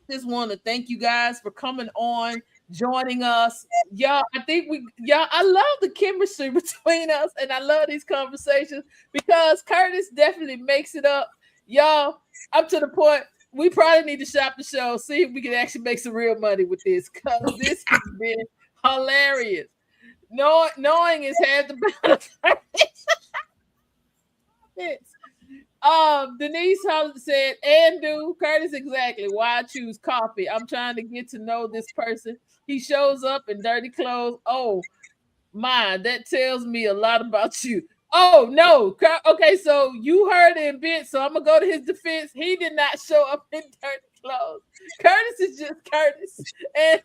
just want to thank you guys for coming on, joining us. Y'all, I love the chemistry between us, and I love these conversations because Curtis definitely makes it up. Y'all, up to the point we probably need to shop the show, see if we can actually make some real money with this, because this has been hilarious. Knowing is half the battle. Denise said, and do Curtis, exactly why I choose coffee. I'm trying to get to know this person. He shows up in dirty clothes. Oh my, that tells me a lot about you. Oh no. Okay, so you heard him, bitch. So I'm gonna go to his defense. He did not show up in dirty clothes. Curtis is just Curtis. And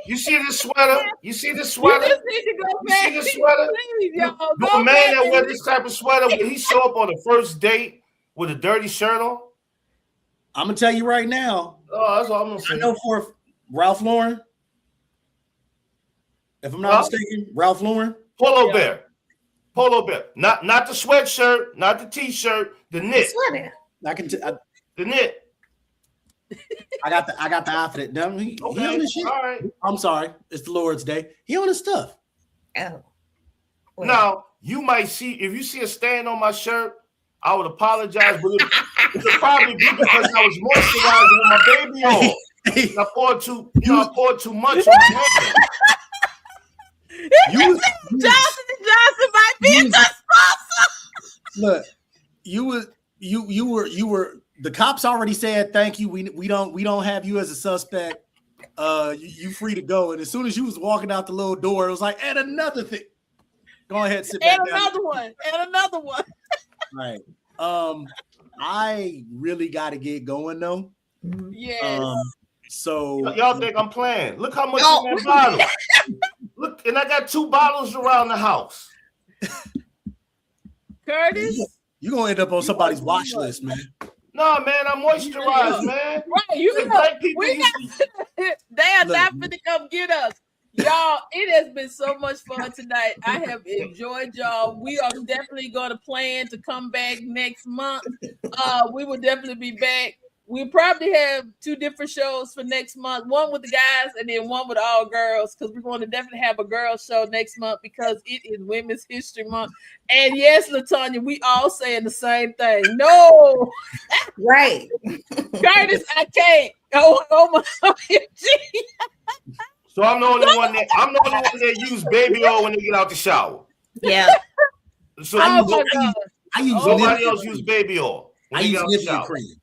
you see the sweater? You see the sweater? You just need to go back. You see the sweater? Please, y'all, Do a man that wears this type of sweater, will he show up on the first date with a dirty shirt on? I'm gonna tell you right now. Oh, that's all I'm gonna say. I know for Ralph Lauren, if I'm not mistaken, Ralph Lauren. Polo Bear. Not the sweatshirt, not the t-shirt, the knit. I can the knit. I got the outfit done. He on his shit. All right. I'm sorry, it's the Lord's Day. He on his stuff. Oh. Well. Now you might see if you see a stain on my shirt, I would apologize, but it would probably be because I was moisturizing with my baby oil. I poured too much on my hand. Johnson might be a good sponsor. Look, you were. The cops already said thank you. We don't have you as a suspect. You free to go. And as soon as you was walking out the little door, it was like, and another thing. Go ahead, sit back. And another one. Right. I really got to get going though. Yes. So y'all think I'm playing? Look how much in that bottle. Look, and I got 2 bottles around the house. Curtis, you're gonna end up on somebody's watch list, man. No, man, I'm moisturized, man. Right, you know, they are not finna come get us. Y'all, it has been so much fun tonight. I have enjoyed y'all. We are definitely going to plan to come back next month. We will definitely be back. We'll probably have 2 different shows for next month. One with the guys and then one with all girls, because we're going to definitely have a girls show next month because it is Women's History Month. And yes, LaTonya, we all saying the same thing. No. Right. Curtis, I can't. Oh my OMG. So I'm the only one that use baby oil when they get out the shower. Yeah. So I use nobody else use baby oil. I use Nivea cream.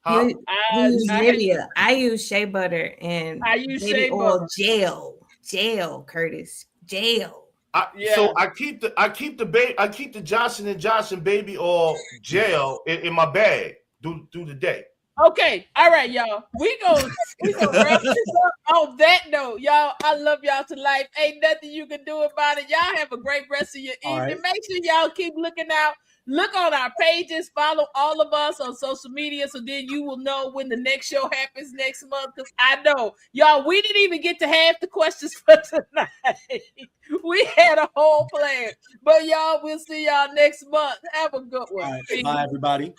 Huh? I use Nivea. I use shea butter and I use baby shea oil butter. gel, Curtis, gel. So I keep the Johnson & Johnson baby oil gel in my bag through the day. Okay, all right, y'all. We gonna wrap this up on that note, y'all. I love y'all to life. Ain't nothing you can do about it. Y'all have a great rest of your evening. Right. Make sure y'all keep looking out. Look on our pages. Follow all of us on social media, so then you will know when the next show happens next month. Because I know, y'all, we didn't even get to half the questions for tonight. We had a whole plan, but y'all, we'll see y'all next month. Have a good one. All right. Bye, everybody.